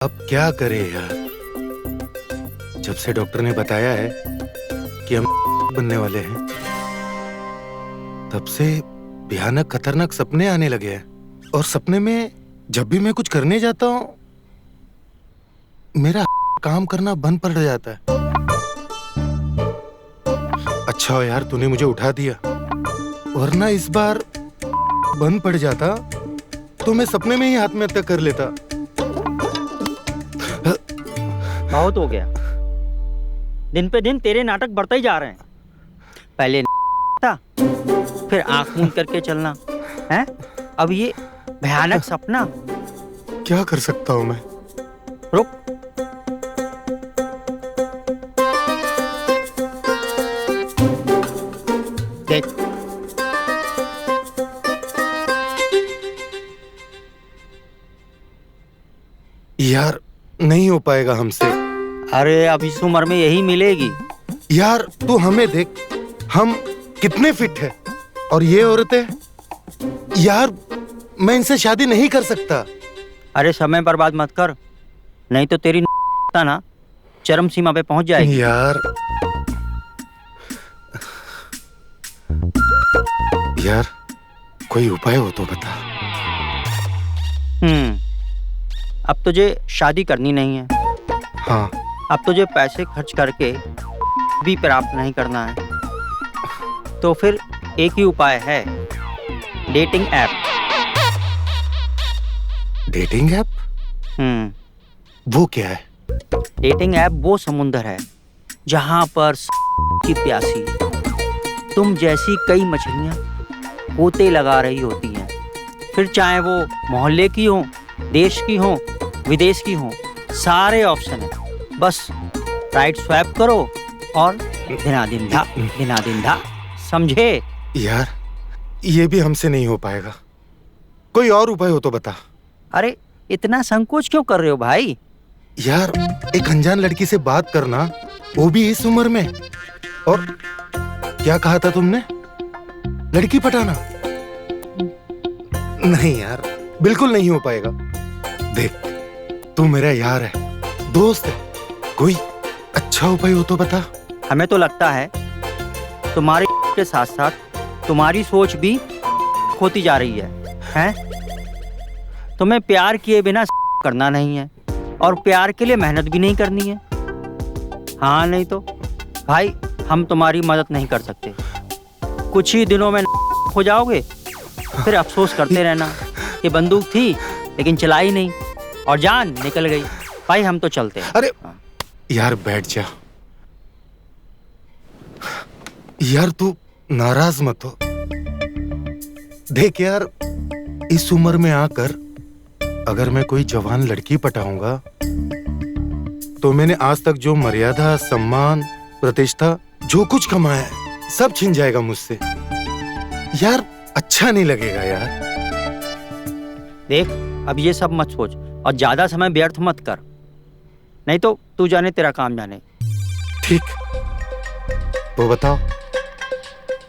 अब क्या करें यार। जब से डॉक्टर ने बताया है कि हम बनने वाले हैं, तब से भयानक खतरनाक सपने आने लगे हैं। और सपने में जब भी मैं कुछ करने जाता हूँ, मेरा काम करना बंद पड़ जाता है। अच्छा हो यार तूने मुझे उठा दिया, वरना इस बार बंद पड़ जाता तो मैं सपने में ही आत्महत्या कर लेता। बहुत हो गया। दिन पे दिन तेरे नाटक बढ़ते ही जा रहे हैं। पहले था, फिर आंख मूंद करके चलना है, अब ये भयानक सपना। क्या कर सकता हूँ मैं? रुक, देख। यार नहीं हो पाएगा हमसे। अरे अब इस उम्र में यही मिलेगी। यार तू हमें देख, हम कितने फिट हैं और ये औरतें। यार मैं इनसे शादी नहीं कर सकता। अरे समय बर्बाद मत कर, नहीं तो तेरी ना चरम सीमा पे पहुंच जाएगी। यार कोई उपाय हो तो बता। अब तुझे शादी करनी नहीं है। हाँ। अब तुझे पैसे खर्च करके भी प्राप्त नहीं करना है, तो फिर एक ही उपाय है, डेटिंग ऐप। Dating app? वो क्या है? डेटिंग ऐप वो समुंदर है जहां पर की प्यासी तुम जैसी कई मछलियां गोते लगा रही होती हैं। फिर चाहे वो मोहल्ले की हो, देश की हो, विदेश की हो, सारे ऑप्शन है। बस राइट स्वैप करो और दिन धा, समझे? यार ये भी हमसे नहीं हो पाएगा, कोई और उपाय हो तो बता। अरे इतना संकोच क्यों कर रहे हो भाई? यार एक अनजान लड़की से बात करना, वो भी इस उम्र में। और क्या कहा था तुमने? लड़की पटाना? नहीं यार, बिल्कुल नहीं हो पाएगा। देख तू मेरा यार है, दोस्त है, कोई अच्छा उपाय हो तो बता। हमें तो लगता है तुम्हारे के साथ साथ तुम्हारी सोच भी खोती जा रही है? तुम्हें प्यार किए बिना करना नहीं है और प्यार के लिए मेहनत भी नहीं करनी है। हाँ नहीं तो भाई हम तुम्हारी मदद नहीं कर सकते। कुछ ही दिनों में हो जाओगे, फिर अफसोस करते रहना कि बंदूक थी लेकिन चलाई नहीं और जान निकल गई। भाई हम तो चलते हैं। अरे यार बैठ जा। यार तू नाराज मत हो। देख यार, इस उम्र में आकर अगर मैं कोई जवान लड़की पटाऊंगा तो मैंने आज तक जो मर्यादा, सम्मान, प्रतिष्ठा जो कुछ कमाया है सब छिन जाएगा मुझसे। यार अच्छा नहीं लगेगा यार। देख अब ये सब मत सोच और ज्यादा समय व्यर्थ मत कर, नहीं तो तू जाने तेरा काम जाने। ठीक, तो बताओ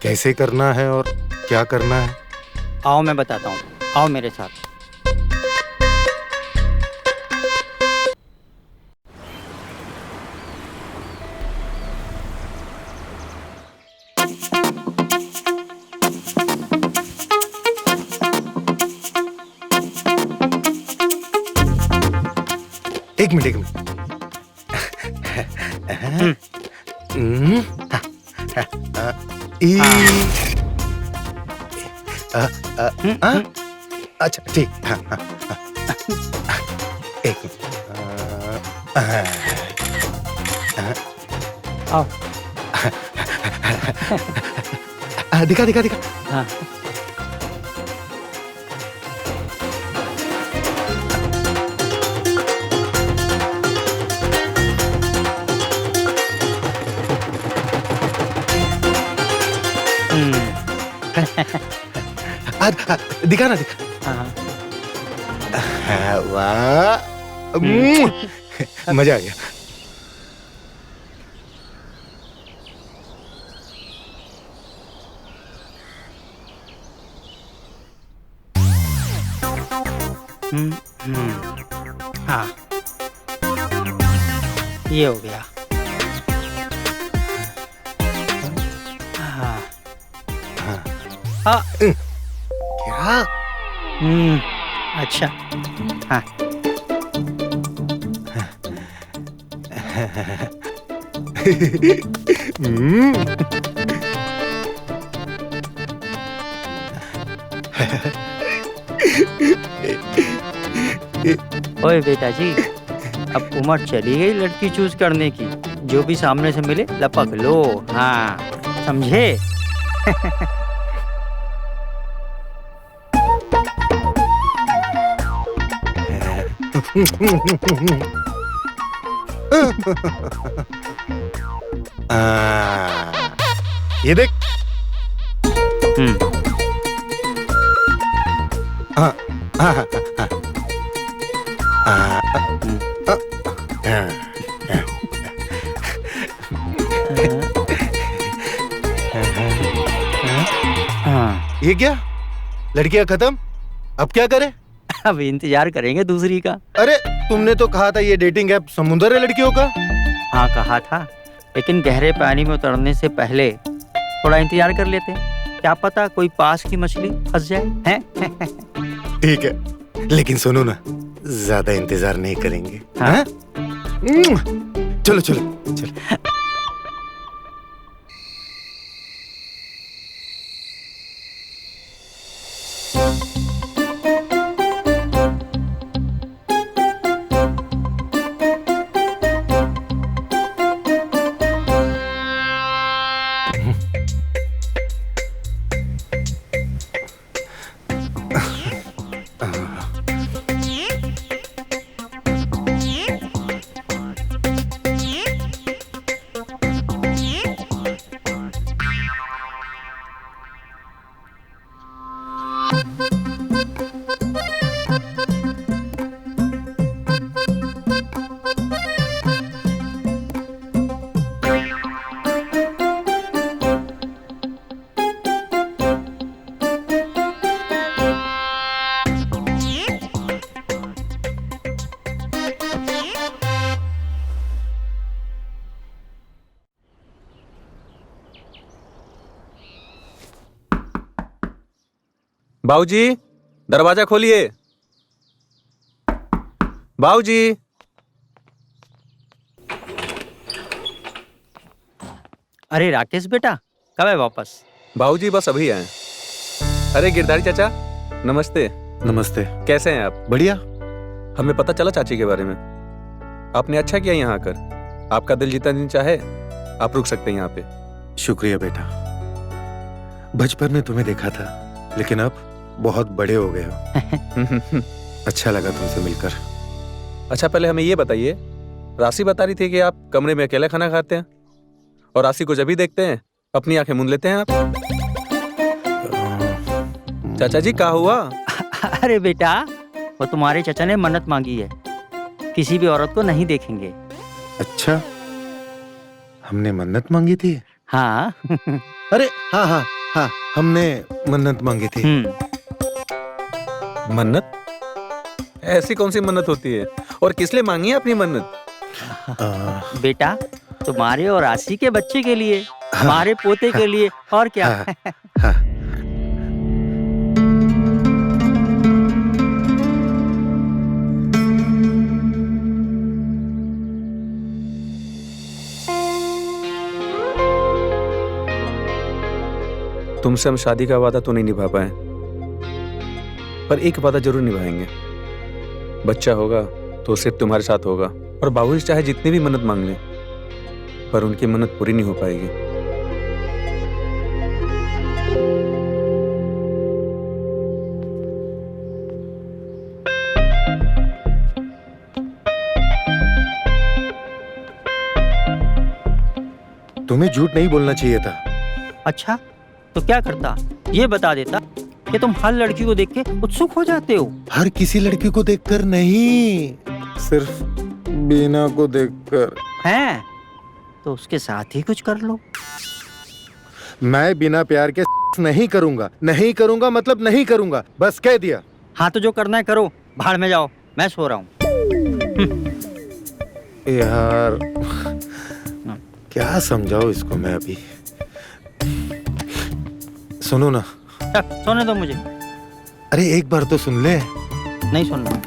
कैसे करना है और क्या करना है? आओ मैं बताता हूँ, आओ मेरे साथ। एक मिनट अच्छा ठीक। एक आओ। दिखा दिखा दिखा। हाँ। दिखा ना, दिखा। वाह, मजा आ गया। हाँ ये हो गया। हाँ हाँ। क्या? अच्छा। हाँ। ओए बेटा जी, अब उम्र चली गई लड़की चूज करने की। जो भी सामने से मिले लपक लो। हाँ, समझे? ये देख। हाँ, हाँ, हाँ, हाँ, हाँ। ये क्या? लड़कियां खत्म? अब क्या करें? अब इंतजार करेंगे दूसरी का। अरे तुमने तो कहा था ये डेटिंग ऐप समुंदर है लड़कियों का। हाँ कहा था, लेकिन गहरे पानी में उतरने से पहले थोड़ा इंतजार कर लेते। क्या पता कोई पास की मछली फंस जाए, हैं? ठीक है, लेकिन सुनो ना, ज्यादा इंतजार नहीं करेंगे। हाँ? चलो चलो चलो। बाबूजी, दरवाजा खोलिए। बाबूजी। अरे राकेश बेटा, कब है वापस? बाबूजी बस अभी आए। अरे गिरधारी चाचा, नमस्ते। नमस्ते। कैसे हैं आप? बढ़िया। हमें पता चला चाची के बारे में। आपने अच्छा किया यहाँ आकर। आपका दिल जितना दिन चाहे आप रुक सकते हैं यहाँ पे। शुक्रिया बेटा। बचपन में तुम्हें देखा था, लेकिन अब बहुत बड़े हो गए हो। अच्छा लगा तुमसे मिलकर। अच्छा पहले हमें ये बताइए, राशि बता रही थी कि आप कमरे में अकेले खाना खाते हैं और राशि को जब भी देखते हैं अपनी आंखें मूंद लेते हैं आप। चाचा जी क्या हुआ? अरे बेटा, वो तुम्हारे चाचा ने मन्नत मांगी है, किसी भी औरत को नहीं देखेंगे। अच्छा, हमने मन्नत मांगी थी? हाँ। अरे हाँ हाँ हाँ, हमने मन्नत मांगी थी। मन्नत? ऐसी कौन सी मन्नत होती है और किस लिए मांगी है अपनी मन्नत? बेटा, तुम्हारे और राशि के बच्चे के लिए, हमारे पोते के लिए, और क्या। हाँ। तुमसे हम शादी का वादा तो नहीं निभा पाए, पर एक वादा जरूर निभाएंगे। बच्चा होगा तो सिर्फ तुम्हारे साथ होगा, और बाबूजी चाहे जितनी भी मन्नत मांग लें, पर उनकी मन्नत पूरी नहीं हो पाएगी। तुम्हें झूठ नहीं बोलना चाहिए था। अच्छा, तो क्या करता? ये बता देता कि तुम हर लड़की को देख के उत्सुक हो जाते हो। हर किसी लड़की को देखकर नहीं, सिर्फ बीना को देखकर। हैं? तो उसके साथ ही कुछ कर लो। मैं बिना प्यार के नहीं करूंगा। नहीं करूंगा मतलब नहीं करूंगा, बस कह दिया। हाँ तो जो करना है करो, भाड़ में जाओ, मैं सो रहा हूँ। यार क्या समझाओ इसको मैं अभी। सुनो ना, सोने दो मुझे। अरे एक बार तो सुन ले। नहीं सुनना।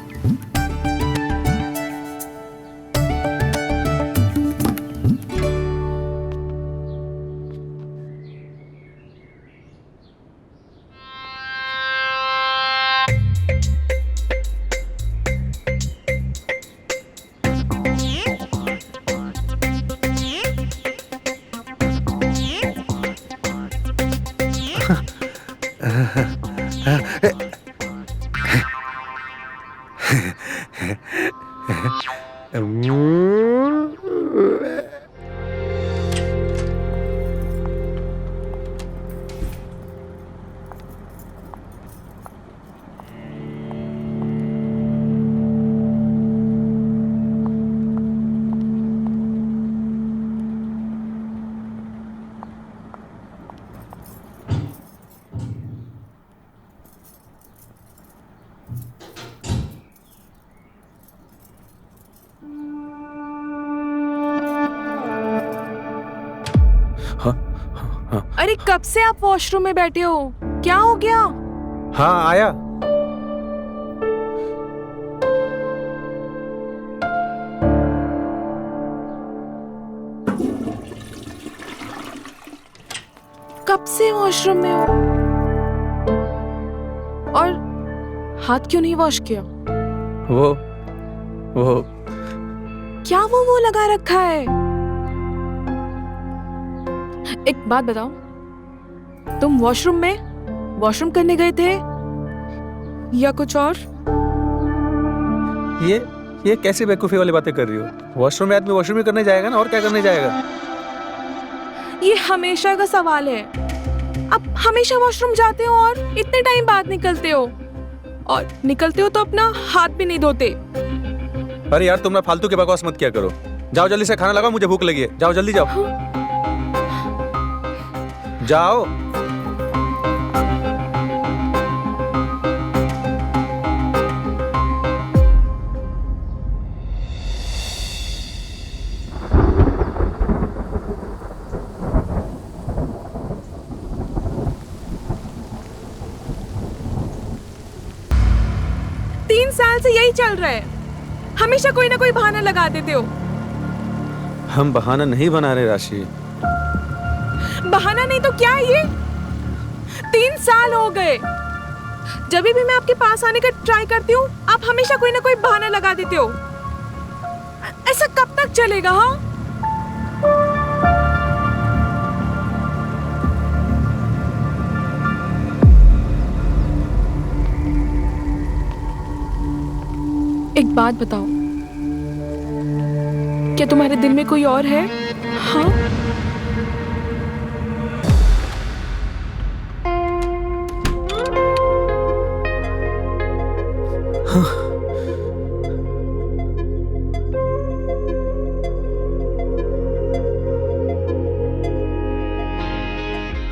अरे कब से आप वॉशरूम में बैठे हो? क्या हो गया? हाँ आया। कब से वॉशरूम में हो? और हाथ क्यों नहीं वॉश किया? वो क्या वो लगा रखा है? एक बात बताओ, तुम वॉशरूम करने गए थे या कुछ और? ये कैसी बेवकूफी वाली बातें कर रही हो? वॉशरूम में आदमी वॉशरूम ही करने जाएगा ना, और क्या करने जाएगा? ये हमेशा का सवाल है। अब हमेशा वॉशरूम जाते हो और इतने टाइम बाद निकलते हो, और निकलते हो तो अपना हाथ भी नहीं धोते। अरे यार तुम ना फालतू की बकवास मत किया करो। जाओ जल्दी से खाना लगाओ, मुझे भूख लगी है। जाओ जल्दी जाओ। जाओ। तीन साल से यही चल रहा है, हमेशा कोई ना कोई बहाना लगा देते हो। हम बहाना नहीं बना रहे राशि। बहाना नहीं तो क्या है ये? 3 साल हो गए, जब भी मैं आपके पास आने का ट्राई करती हूँ आप हमेशा कोई ना कोई बहाना लगा देते हो। ऐसा कब तक चलेगा? हाँ, एक बात बताओ, क्या तुम्हारे दिल में कोई और है? हाँ,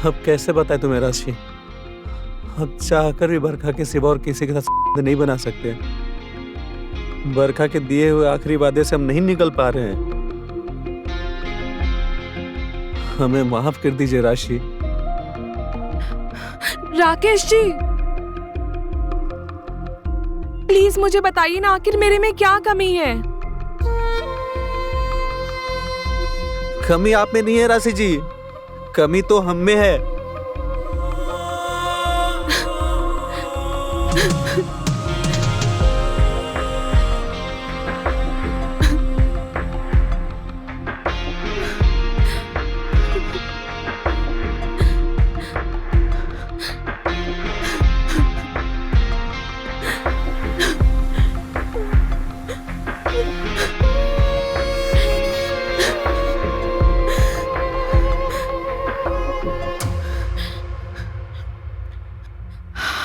अब कैसे बताए तुम्हें राशि? अब चाहकर भी बरखा के सिवा और किसी के साथ नहीं बना सकते। बरखा के दिए हुए आखिरी वादे से हम नहीं निकल पा रहे हैं। हमें माफ कर दीजिए राशि। राकेश जी, प्लीज मुझे बताइए ना, आखिर मेरे में क्या कमी है? कमी आप में नहीं है राशि जी, कमी तो हम में है।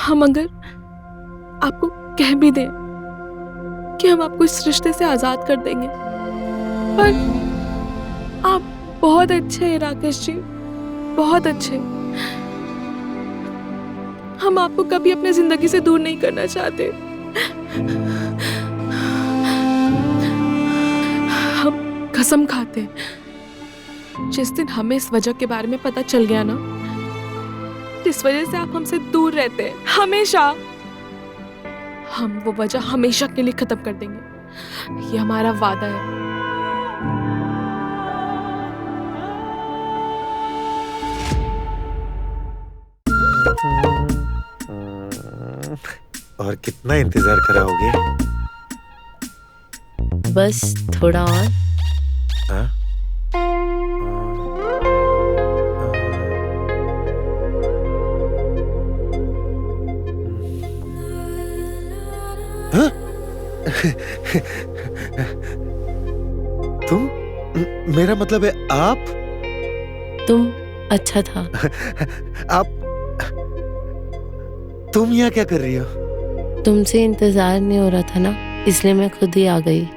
हम अगर आपको कह भी दें कि हम आपको इस रिश्ते से आजाद कर देंगे, पर आप बहुत अच्छे हैं राकेश जी, बहुत अच्छे। हम आपको कभी अपनी जिंदगी से दूर नहीं करना चाहते। हम कसम खाते हैं जिस दिन हमें इस वजह के बारे में पता चल गया ना, जिस वजह से आप हमसे दूर रहते हैं हमेशा, हम वो वजह हमेशा के लिए खत्म कर देंगे। ये हमारा वादा है। और कितना इंतजार कराओगे? बस थोड़ा और। हाँ? हाँ? तुम? मेरा मतलब है आप? तुम अच्छा था। आप? तुम यहाँ क्या कर रही हो? तुमसे इंतजार नहीं हो रहा था ना, इसलिए मैं खुद ही आ गई।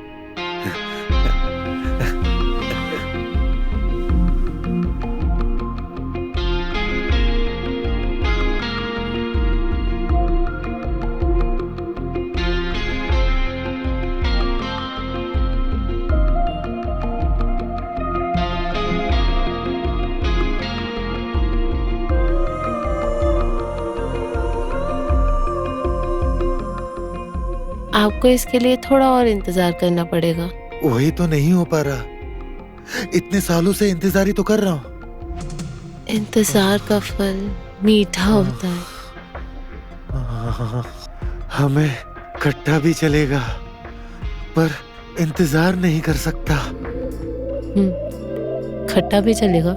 आपको इसके लिए थोड़ा और इंतजार करना पड़ेगा। वही तो नहीं हो पा रहा। इतने सालों से इंतजार ही तो कर रहा हूँ। इंतजार का फल मीठा होता है। हमें खट्टा भी चलेगा, पर इंतजार नहीं कर सकता। खट्टा भी चलेगा।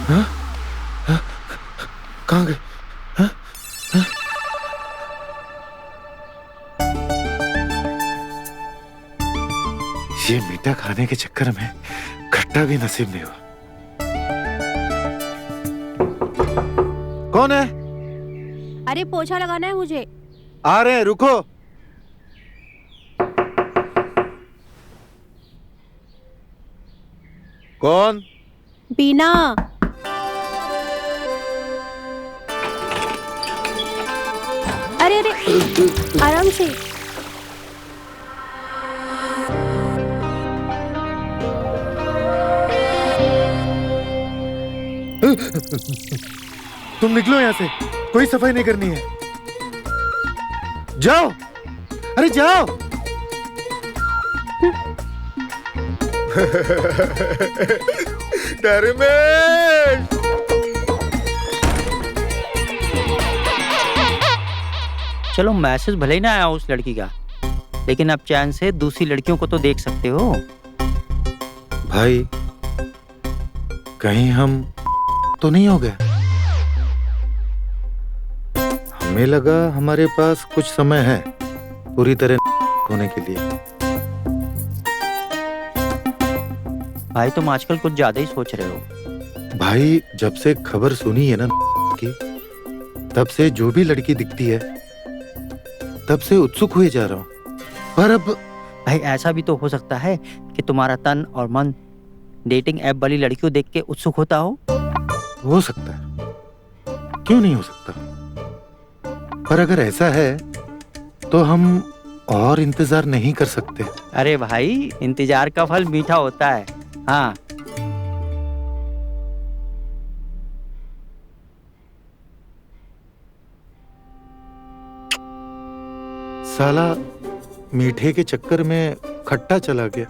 हाँ? हाँ? कहाँ गए? हाँ? हाँ? ये मीठा खाने के चक्कर में खट्टा भी नसीब नहीं हुआ। कौन है? अरे पोछा लगाना है मुझे। आ रहे हैं, रुको। कौन? बीना। अरे अरे आराम से। तुम निकलो यहाँ से, कोई सफाई नहीं करनी है। जाओ, अरे जाओ। धर्मेश! चलो मैसेज भले ही ना आया उस लड़की का, लेकिन अब चैन से दूसरी लड़कियों को तो देख सकते हो। भाई, कहीं हम तो नहीं हो गए? हमें लगा हमारे पास कुछ समय है पूरी तरह होने के लिए। भाई तुम आजकल कुछ ज्यादा ही सोच रहे हो। भाई, जब से खबर सुनी है ना की, तब से जो भी लड़की दिखती है, तब से उत्सुक हुए जा रहा हूँ। पर अब भाई ऐसा भी तो हो सकता है कि तुम्हारा तन और मन डेटिंग ऐप वाली लड़कियों देख के उत्सुक होता हो सकता है, क्यों नहीं हो सकता। पर अगर ऐसा है तो हम और इंतजार नहीं कर सकते। अरे भाई, इंतजार का फल मीठा होता है। हाँ, साला मीठे के चक्कर में खट्टा चला गया।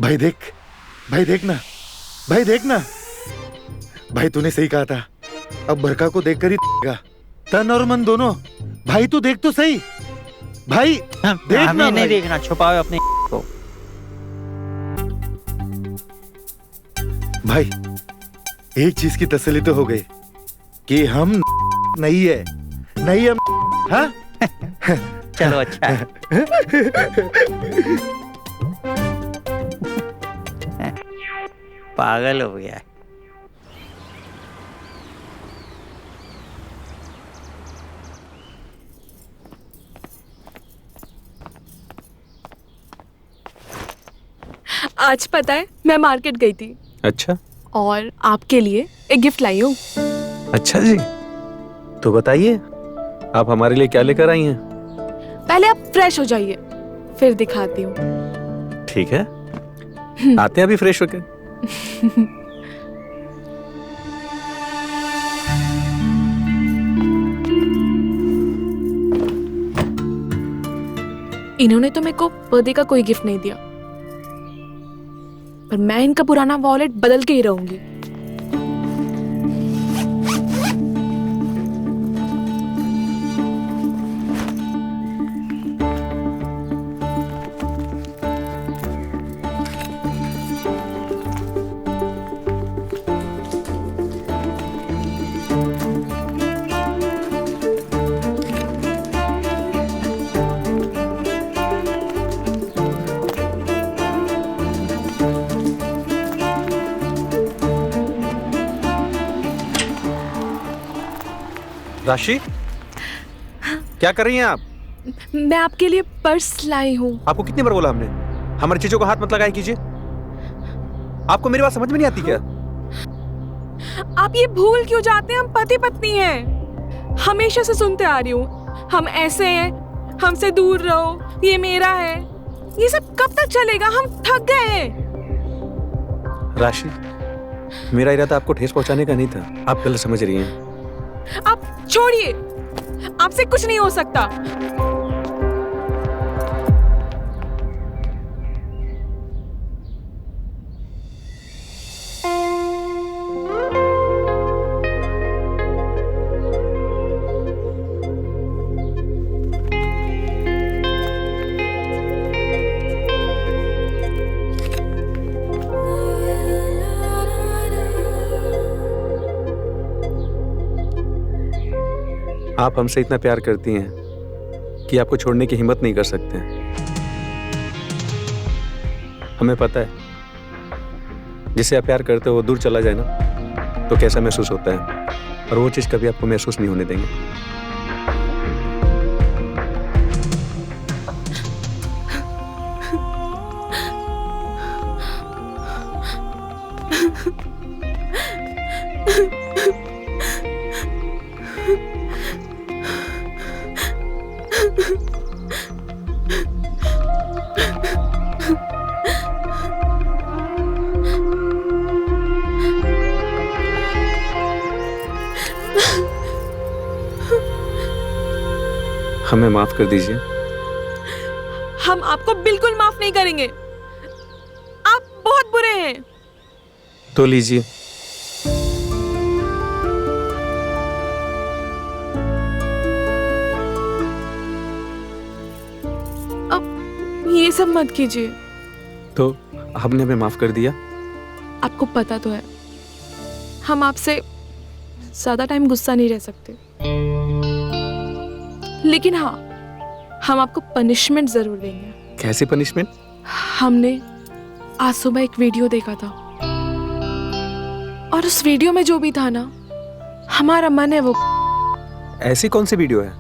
भाई देख, भाई देखना, भाई देखना। भाई तूने सही कहा था, अब बरका को देखकर ही तन और मन दोनों। भाई तू देख तो सही। भाई देखना। हमें नहीं भाई। देखना, छुपाओ अपने को। भाई एक चीज की तसल्ली तो हो गई कि हम नहीं है, नहीं हम। हाँ? चलो अच्छा है। पागल हो गया है। आज पता है मैं मार्केट गई थी अच्छा और आपके लिए एक गिफ्ट लाई हूँ। अच्छा जी, तो बताइए आप हमारे लिए क्या लेकर आई हैं? पहले आप फ्रेश हो जाइए, फिर दिखाती हूँ। ठीक है, आते हैं अभी फ्रेश होके। इन्होंने तो मेरे को बर्थडे का कोई गिफ्ट नहीं दिया, पर मैं इनका पुराना वॉलेट बदल के ही रहूंगी। राशि, क्या कर रही हैं आप? मैं आपके लिए पर्स लाई हूँ। आपको कितनी बार बोला हमने हमारी चीजों को हाथ मत लगाया कीजिए? आपको मेरी बात समझ में नहीं आती क्या? आप ये भूल क्यों जाते हैं? हम पति पत्नी हैं। हमेशा से सुनते आ रही हूँ, हम ऐसे हैं, हमसे दूर रहो, ये मेरा है। ये सब कब तक चलेगा? हम थक गए हैं। राशि, मेरा इरादा आपको ठेस पहुंचाने का नहीं था, आप गलत समझ रही हैं। आप छोड़िए, आपसे कुछ नहीं हो सकता। आप हमसे इतना प्यार करती हैं कि आपको छोड़ने की हिम्मत नहीं कर सकते। हमें पता है, जिसे आप प्यार करते हो वो दूर चला जाए ना तो कैसा महसूस होता है, और वो चीज कभी आपको महसूस नहीं होने देंगे। हमें माफ कर दीजिए। हम आपको बिल्कुल माफ नहीं करेंगे। आप बहुत बुरे हैं। तो लीजिए। अब ये सब मत कीजिए। तो आपने हमें माफ कर दिया? आपको पता तो है, हम आपसे ज्यादा टाइम गुस्सा नहीं रह सकते, लेकिन हाँ, हम आपको पनिशमेंट जरूर देंगे। कैसी पनिशमेंट? हमने आज सुबह एक वीडियो देखा था, और उस वीडियो में जो भी था ना, हमारा मन है वो। ऐसी कौन सी वीडियो है?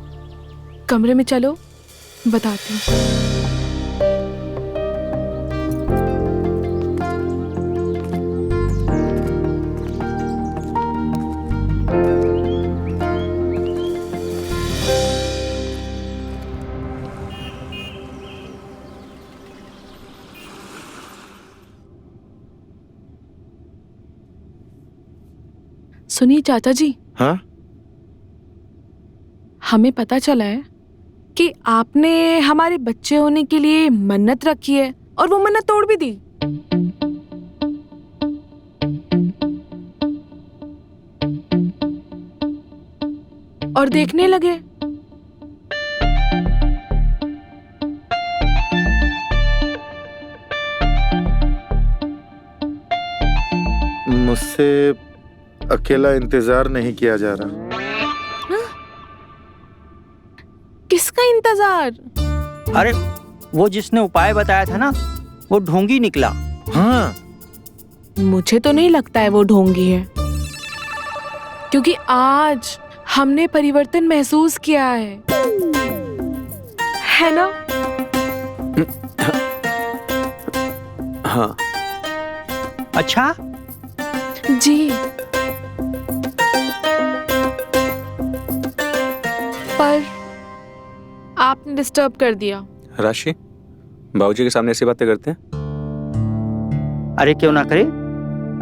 कमरे में चलो, बताती हूँ। सुनिए चाचा जी। हाँ? हमें पता चला है कि आपने हमारे बच्चे होने के लिए मन्नत रखी है, और वो मन्नत तोड़ भी दी। और देखने लगे। मुझसे अकेला इंतजार नहीं किया जा रहा। किसका इंतजार? अरे वो जिसने उपाय बताया था ना, वो ढोंगी निकला। हाँ, मुझे तो नहीं लगता है वो ढोंगी है, क्योंकि आज हमने परिवर्तन महसूस किया है ना? हाँ। अच्छा जी, पर आपने डिस्टर्ब कर दिया। राशि, बाबूजी के सामने ऐसी बातें करते हैं? अरे क्यों ना करे।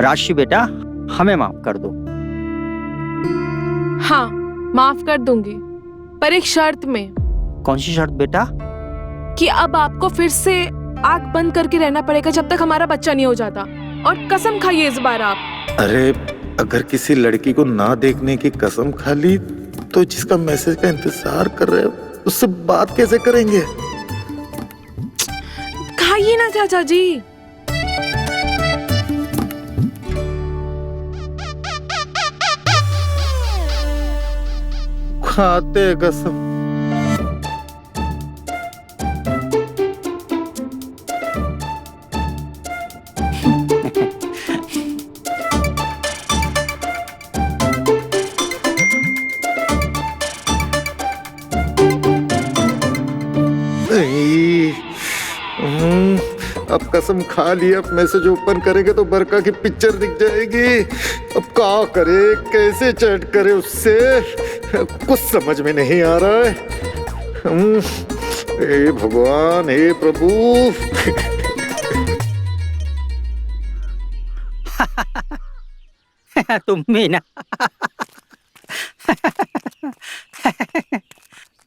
राशि बेटा, हमें माफ कर दो। हाँ, माफ कर दूंगी, पर एक शर्त में। कौन सी शर्त बेटा? कि अब आपको फिर से आंख बंद करके रहना पड़ेगा जब तक हमारा बच्चा नहीं हो जाता। और कसम खाइए इस बार आप। अरे अगर किसी लड़की को ना देखने की कसम खा ली तो जिसका मैसेज का इंतजार कर रहे हो उससे बात कैसे करेंगे? खाइए ना चाचा जी। खाते कसम। नहीं, अब कसम खा ली, अब मैसेज ओपन करेंगे तो बरका की पिक्चर दिख जाएगी। अब क्या करे, कैसे चैट करे उससे, कुछ समझ में नहीं आ रहा है। हे भगवान, हे प्रभु। तुम भी ना।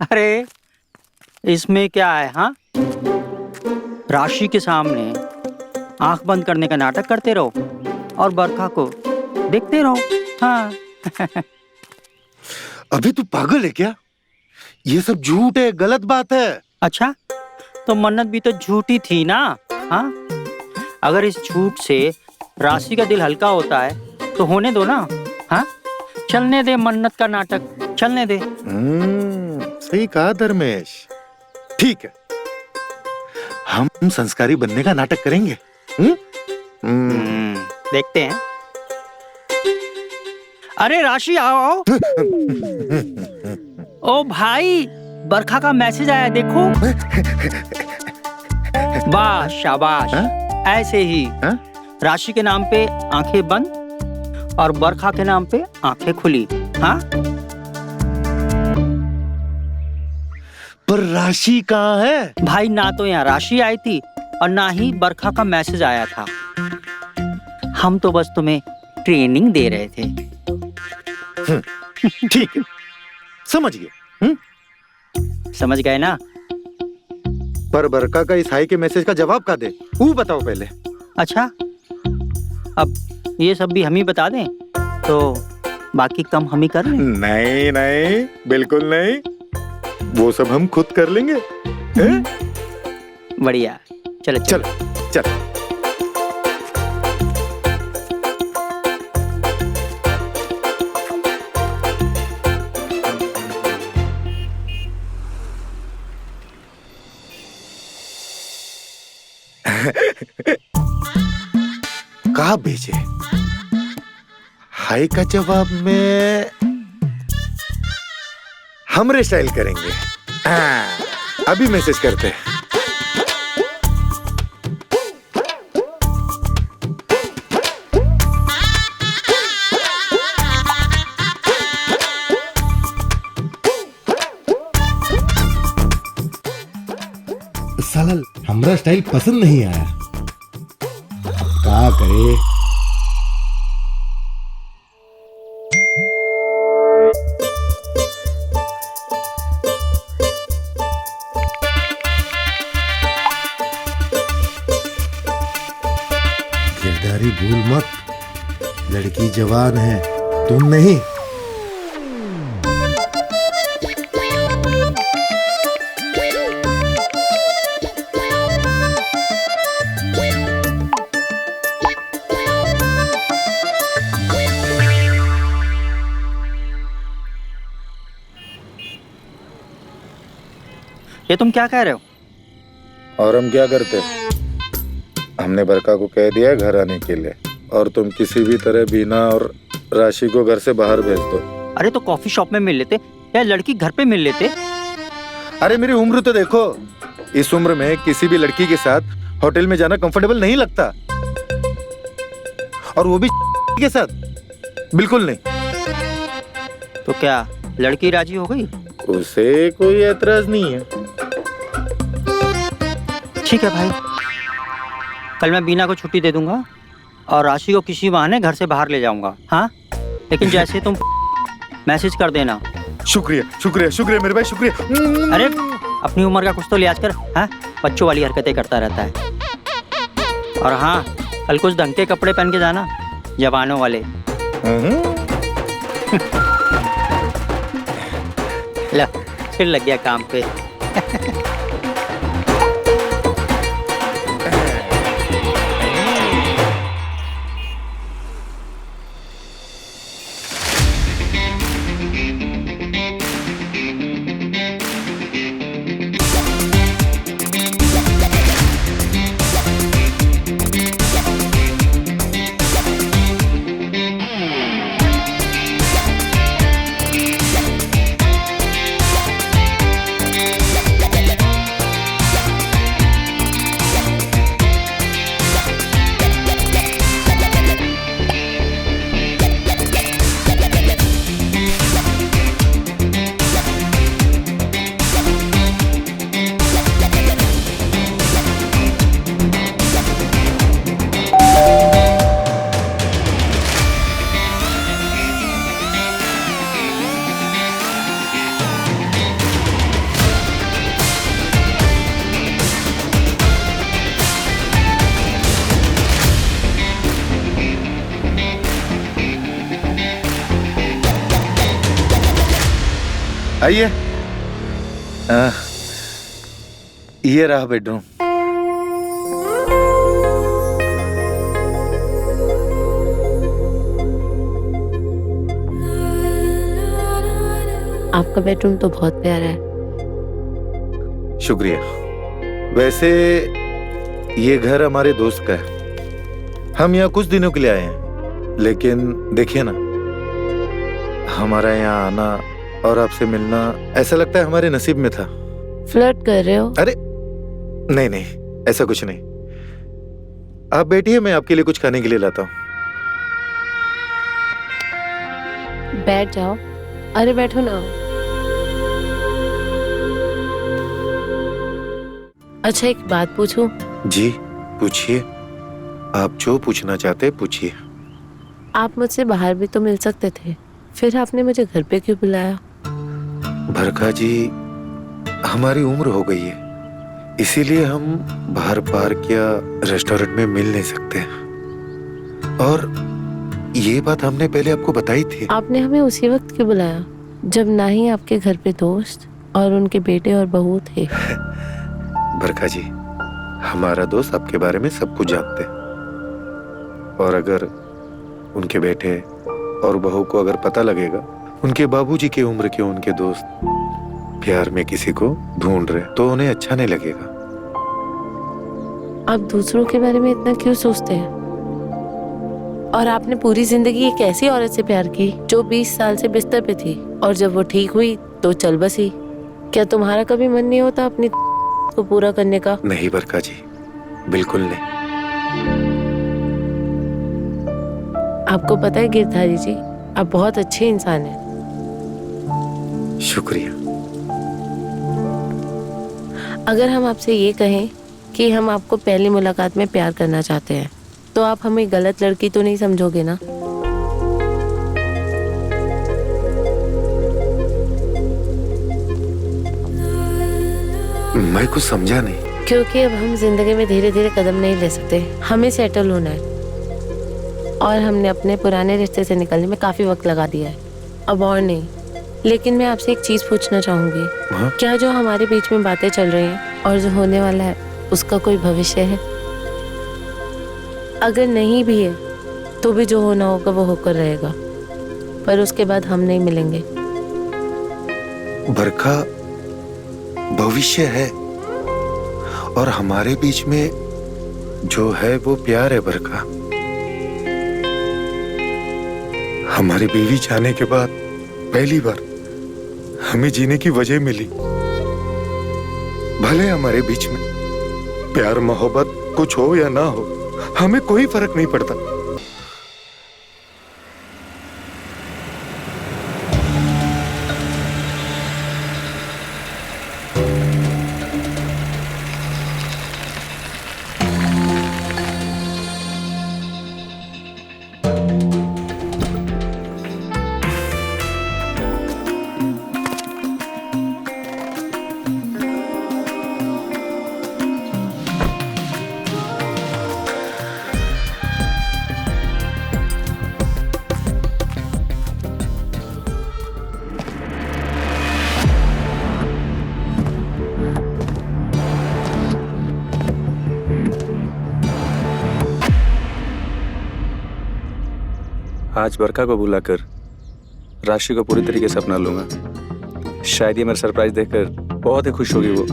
अरे इसमें क्या है? हाँ, राशि के सामने आंख बंद करने का नाटक करते रहो और बरखा को देखते रहो। हाँ। अभी तू पागल है क्या? ये सब झूठ है, गलत बात है। अच्छा, तो मन्नत भी तो झूठी थी ना। हाँ, अगर इस झूठ से राशि का दिल हल्का होता है तो होने दो ना। हाँ, चलने दे मन्नत का नाटक, चलने दे। सही कहा धर्मेश। ठीक है, हम संस्कारी बनने का नाटक करेंगे। देखते हैं। अरे राशि आओ आओ। ओ भाई, बरखा का मैसेज आया, देखो। वाह, शाबाश। ऐसे ही राशि के नाम पे आंखें बंद और बरखा के नाम पे आंखें खुली। हाँ, पर राशि कहाँ है? भाई, ना तो यहाँ राशि आई थी और ना ही बरखा का मैसेज आया था। हम तो बस तुम्हें ट्रेनिंग दे रहे थे। ठीक है, समझ गए। समझ गए ना? पर बरका का इस हाई के मैसेज का जवाब का दे, वो बताओ पहले। अच्छा, अब ये सब भी हम ही बता दें तो बाकी कम हम ही कर लें? नहीं नहीं, बिल्कुल नहीं, वो सब हम खुद कर लेंगे। बढ़िया, चलो चल चल। कहा भेजे? हाय का जवाब में हमरे स्टाइल करेंगे। अभी मैसेज करते हैं। साला हमरा स्टाइल पसंद नहीं आया, क्या करे? गिरधारी भूल मत, लड़की जवान है, तुम नहीं। ये तुम क्या कह रहे हो? और हम क्या करते? हमने बरका को कह दिया घर आने के लिए, और तुम किसी भी तरह बीना और राशि को घर से बाहर भेज दो। अरे तो कॉफी शॉप में मिल लेते या लड़की घर पे मिल लेते। अरे मेरी उम्र तो देखो, इस उम्र में किसी भी लड़की के साथ होटल में जाना कंफर्टेबल नहीं लगता। और वो भी के साथ? बिल्कुल नहीं। तो क्या लड़की राजी हो गई? उसे कोई एतराज नहीं है। ठीक है भाई, कल मैं बीना को छुट्टी दे दूंगा और राशि को किसी बहाने घर से बाहर ले जाऊंगा। हाँ, लेकिन जैसे तुम मैसेज कर देना। शुक्रिया शुक्रिया शुक्रिया मेरे भाई, शुक्रिया। अरे अपनी उम्र का कुछ तो लिहाज कर। हाँ, बच्चों वाली हरकतें करता रहता है। और हाँ, कल कुछ ढंग के कपड़े पहन के जाना, जवानों वाले। ला, फिर लग गया काम पे। आइए। ये रहा बेडरूम। आपका बेडरूम तो बहुत प्यारा है। शुक्रिया। वैसे ये घर हमारे दोस्त का है। हम यहाँ कुछ दिनों के लिए आए हैं, लेकिन देखिए ना, हमारा यहाँ आना और आपसे मिलना ऐसा लगता है हमारे नसीब में था। फ्लर्ट कर रहे हो? अरे नहीं नहीं, ऐसा कुछ नहीं। आप बैठिए, मैं आपके लिए कुछ खाने के लिए लाता हूँ। बैठ जाओ। अरे बैठो ना। अच्छा, एक बात पूछूं? जी पूछिए, आप जो पूछना चाहते पूछिए। आप मुझसे बाहर भी तो मिल सकते थे, फिर आपने मुझे घर पे क्यों बुलाया? भरखा जी, हमारी उम्र हो गई है, इसीलिए हम बाहर पार्क या रेस्टोरेंट में मिल नहीं सकते। और ये बात हमने पहले आपको बताई थी। आपने हमें उसी वक्त क्यों बुलाया जब ना ही आपके घर पे दोस्त और उनके बेटे और बहू थे? भरखा जी, हमारा दोस्त आपके बारे में सब कुछ जानते हैं, और अगर उनके बेटे और बहू को अगर पता लगेगा उनके बाबूजी की उम्र के उनके दोस्त प्यार में किसी को ढूंढ रहे, तो उन्हें अच्छा नहीं लगेगा। आप दूसरों के बारे में इतना क्यों सोचते हैं? और आपने पूरी जिंदगी एक ऐसी औरत से प्यार की जो 20 साल से बिस्तर पे थी, और जब वो ठीक हुई तो चल बसी। क्या तुम्हारा कभी मन नहीं होता अपनी को पूरा करने का? नहीं भरखा जी, बिल्कुल नहीं। आपको पता है गिरधारी जी, आप बहुत अच्छे इंसान हैं। शुक्रिया। अगर हम आपसे ये कहें कि हम आपको पहली मुलाकात में प्यार करना चाहते हैं, तो आप हमें गलत लड़की तो नहीं समझोगे ना? मैं कुछ समझा नहीं। क्योंकि अब हम जिंदगी में धीरे धीरे कदम नहीं ले सकते, हमें सेटल होना है, और हमने अपने पुराने रिश्ते से निकलने में काफी वक्त लगा दिया है, अब और नहीं। लेकिन मैं आपसे एक चीज पूछना चाहूंगी। हाँ? क्या जो हमारे बीच में बातें चल रही हैं और जो होने वाला है उसका कोई भविष्य है? अगर नहीं भी है तो भी जो होना होगा वो होकर रहेगा, पर उसके बाद हम नहीं मिलेंगे। भरखा, भविष्य है, और हमारे बीच में जो है वो प्यार है। भरखा, हमारी बीवी जाने के बाद पहली बार हमें जीने की वजह मिली। भले हमारे बीच में प्यार मोहब्बत कुछ हो या ना हो, हमें कोई फर्क नहीं पड़ता। आज बरखा को बुलाकर राशि को पूरी तरीके से अपना लूंगा। शायद ये मेरा सरप्राइज देखकर बहुत ही खुश होगी वो।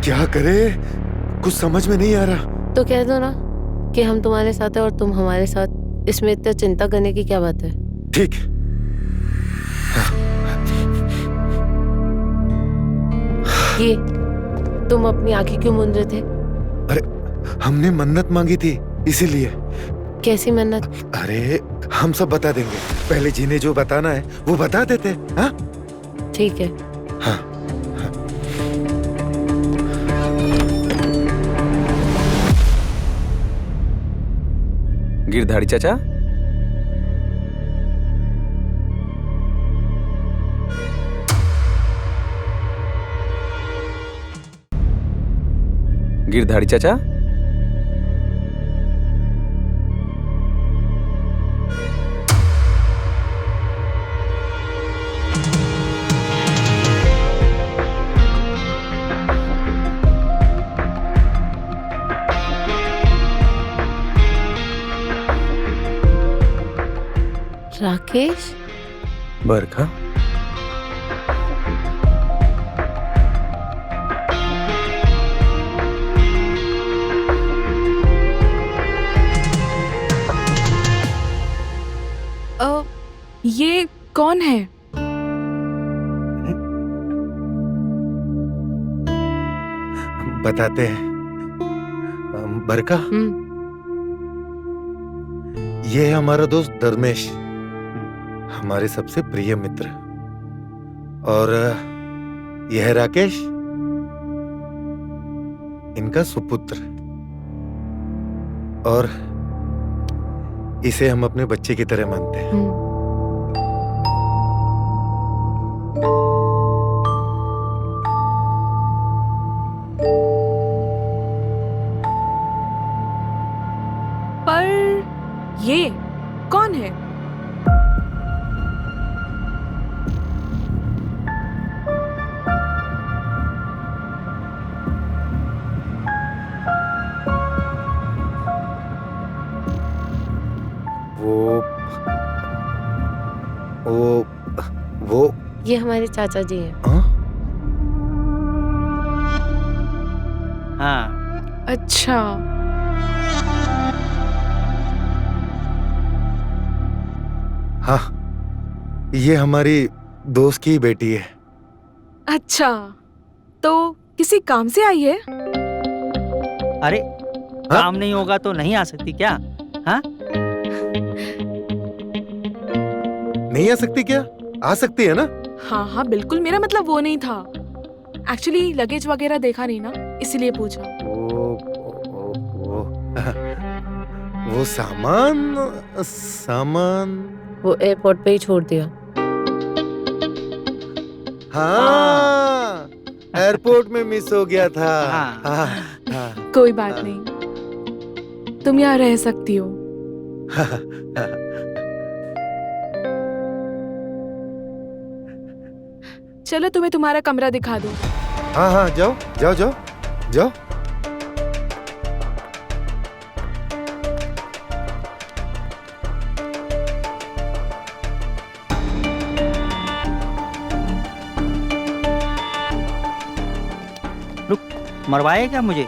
क्या करे, कुछ समझ में नहीं आ रहा। तो कह दो ना कि हम तुम्हारे साथ हैं और तुम हमारे साथ। इसमें इतना चिंता करने की क्या बात है? ठीक। ये तुम अपनी आंखें क्यों मूंद रहे थे? अरे हमने मन्नत मांगी थी इसीलिए। कैसी मन्नत? अरे हम सब बता देंगे, पहले जिन्हें जो बताना है वो बता देते। हाँ ठीक है। हाँ। गिरधारी चाचा, गिरधारी चाचा, राकेश, बरखा, ये कौन है? बताते हैं। बरका, ये है हमारा दोस्त धर्मेश, हमारे सबसे प्रिय मित्र। और यह है राकेश, इनका सुपुत्र। और इसे हम अपने बच्चे की तरह मानते हैं। पर ये कौन है? वो ये हमारे चाचा जी हैं। हाँ। अच्छा, हाँ, ये हमारी दोस्त की बेटी है। अच्छा, तो किसी काम से आई है? अरे काम नहीं होगा तो नहीं आ सकती क्या? हाँ, नहीं आ सकती क्या? आ सकती है ना? हाँ हाँ बिल्कुल, मेरा मतलब वो नहीं था। एक्चुअली लगेज वगैरह देखा नहीं ना, इसीलिए पूछा। वो सामान वो एयरपोर्ट पे ही छोड़ दिया। हाँ, एयरपोर्ट में मिस हो गया था। हाँ। हाँ। कोई बात नहीं, तुम यहाँ रह सकती हो। चलो तुम्हें तुम्हारा कमरा दिखा दूं। हाँ हाँ, जाओ जाओ जाओ जाओ। रुक, मरवाए क्या मुझे?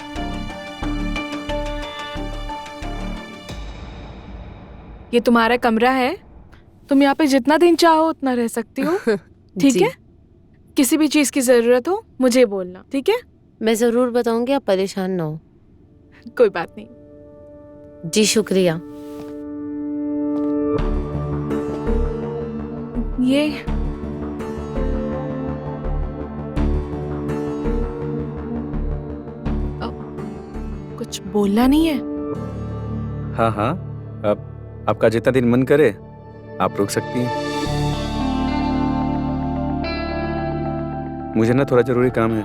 ये तुम्हारा कमरा है, तुम यहाँ पे जितना दिन चाहो उतना रह सकती हो। ठीक जी। है? किसी भी चीज की जरूरत हो मुझे बोलना, ठीक है? मैं जरूर बताऊंगी, आप परेशान ना हो। कोई बात नहीं। जी शुक्रिया। ये कुछ बोलना नहीं है? हाँ हाँ, अब आपका जितना दिन मन करे आप रुक सकती हैं। मुझे ना थोड़ा जरूरी काम है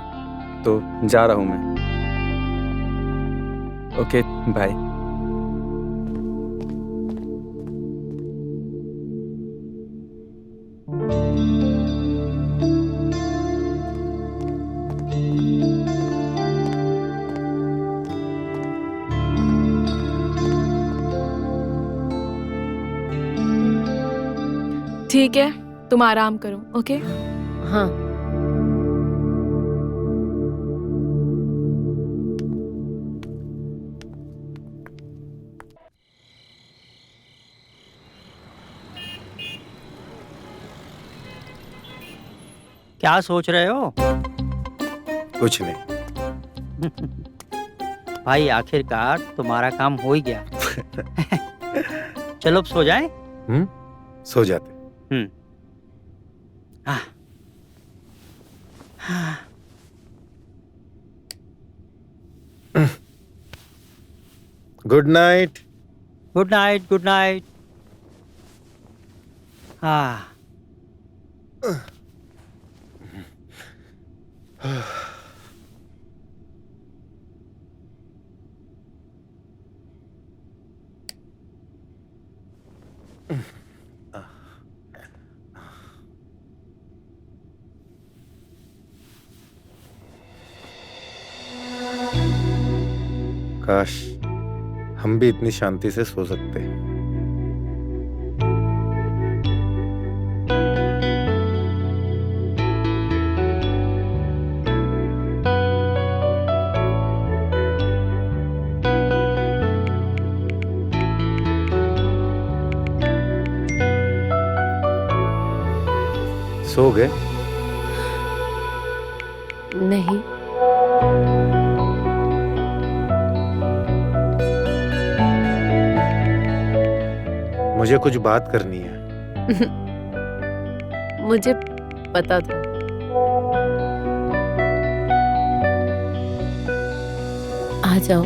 तो जा रहा हूँ मैं। Okay, bye. ठीक है, तुम आराम करो, ओके? हाँ। क्या सोच रहे हो? कुछ नहीं। भाई आखिरकार तुम्हारा काम हो ही गया। चलो अब सो जाएं? सो जाते। Ah, ah, good night. Good night, good night. हाँ, काश हम भी इतनी शांति से सो सकते। सो गए? नहीं। मुझे कुछ बात करनी है। मुझे पता था। आ जाओ।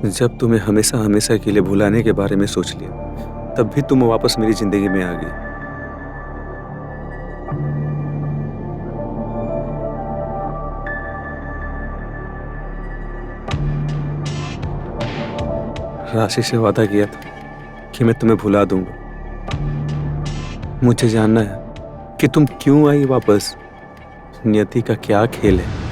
जब तुम्हें हमेशा हमेशा के लिए भुलाने के बारे में सोच लिया, तब भी तुम वापस मेरी जिंदगी में आ गई। राशि से वादा किया था कि मैं तुम्हें भुला दूंगा। मुझे जानना है कि तुम क्यों आई वापस। नियति का क्या खेल है?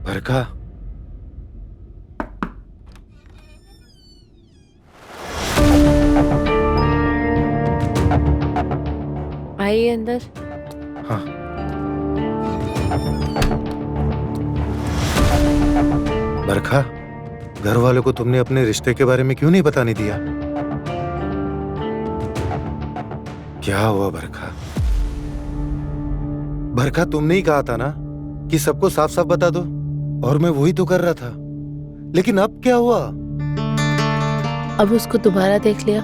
बरखा, आइए अंदर। हाँ। बरखा, घर वालों को तुमने अपने रिश्ते के बारे में क्यों नहीं बताने दिया? क्या हुआ बरखा? बरखा, तुमने ही कहा था ना कि सबको साफ साफ बता दो, और मैं वही तो कर रहा था। लेकिन अब क्या हुआ? अब उसको दोबारा देख लिया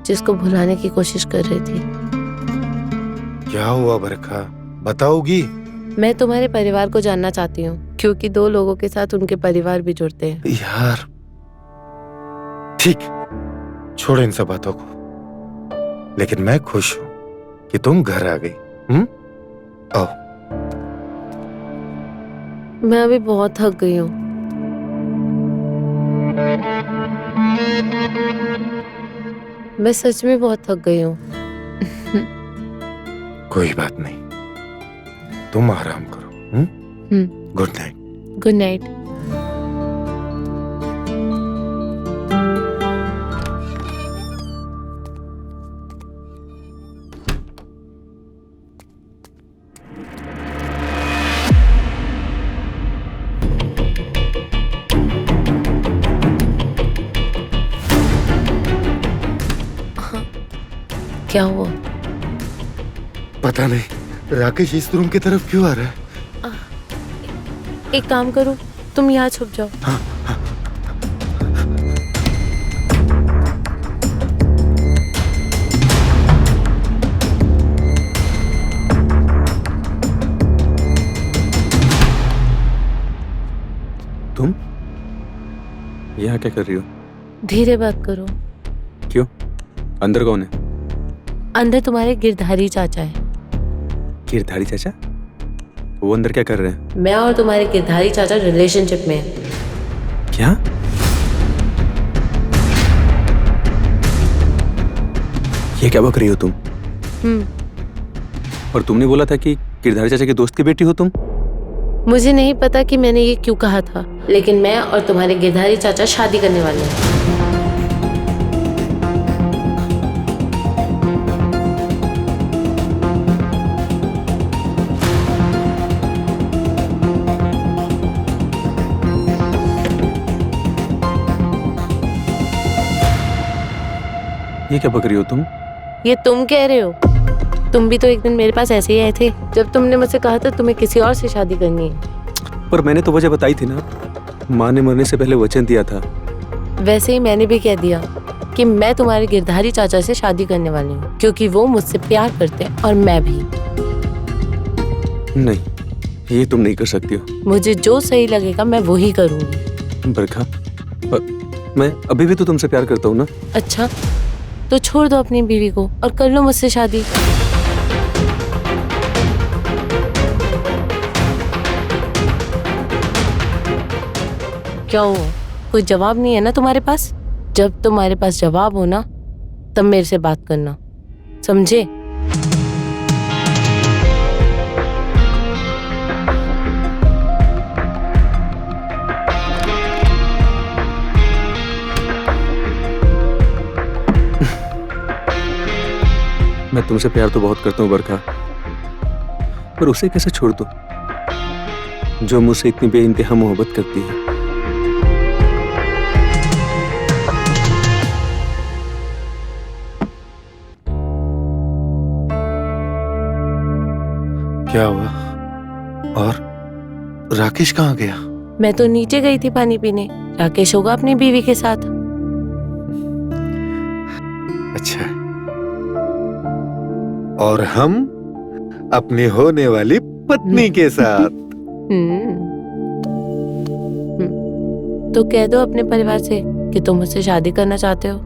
जिसको भुलाने की कोशिश कर रही थी। क्या हुआ बरखा, बताओगी? मैं तुम्हारे परिवार को जानना चाहती हूँ, क्योंकि 2 लोगों के साथ उनके परिवार भी जुड़ते हैं। यार ठीक, छोड़ो इन सब बातों को। लेकिन मैं खुश हूं कि तुम घर आ गई। आओ। मैं अभी बहुत थक गई हूँ। मैं सच में बहुत थक गई हूँ। कोई बात नहीं, तुम आराम करो। Good night. Good night. क्या हुआ? पता नहीं, राकेश इस रूम की तरफ क्यों आ रहा है? एक काम करो, तुम यहाँ छुप जाओ। तुम यहाँ क्या कर रही हो? धीरे बात करो। क्यों? अंदर कौन है? अंदर तुम्हारे गिरधारी चाचा है। गिरधारी चाचा? वो अंदर क्या कर रहे हैं? मैं और तुम्हारे गिरधारी चाचा रिलेशनशिप में हैं। क्या? ये क्या बक रही हो तुम? और तुमने बोला था कि गिरधारी चाचा के दोस्त की बेटी हो तुम? मुझे नहीं पता कि मैंने ये क्यों कहा था, लेकिन मैं और तुम्हारे गिरधारी चाचा शादी करने वाले हैं। ये क्या बक रही हो तुम? ये तुम कह रहे हो? तुम भी तो एक दिन मेरे पास ऐसे ही आए थे जब तुमने मुझसे कहा था तुम्हें किसी और से शादी करनी है। पर मैंने तो वजह बताई थी ना, माँ ने मरने से पहले वचन दिया था। वैसे ही मैंने भी कह दिया कि मैं तुम्हारे गिरधारी चाचा से शादी करने वाली हूँ, क्योंकि वो मुझसे प्यार करते हैं और मैं भी। नहीं, ये तुम नहीं कर सकती हो। मुझे जो सही लगेगा मैं वही करूँगी। बरखा, मैं अभी भी तो तुमसे प्यार करता हूँ ना। अच्छा, तो छोड़ दो अपनी बीवी को और कर लो मुझसे शादी। क्या हो, कोई जवाब नहीं है ना तुम्हारे पास? जब तुम्हारे पास जवाब हो ना, तब मेरे से बात करना, समझे? मैं तुमसे प्यार तो बहुत करता हूँ बरखा, पर उसे कैसे छोड़ दूं जो मुझसे इतनी बेइंतहा मोहब्बत करती है। क्या हुआ? और राकेश कहाँ गया? मैं तो नीचे गई थी पानी पीने। राकेश होगा अपनी बीवी के साथ। अच्छा, और हम अपनी होने वाली पत्नी के साथ। तो कह दो अपने परिवार से कि तुम मुझसे शादी करना चाहते हो।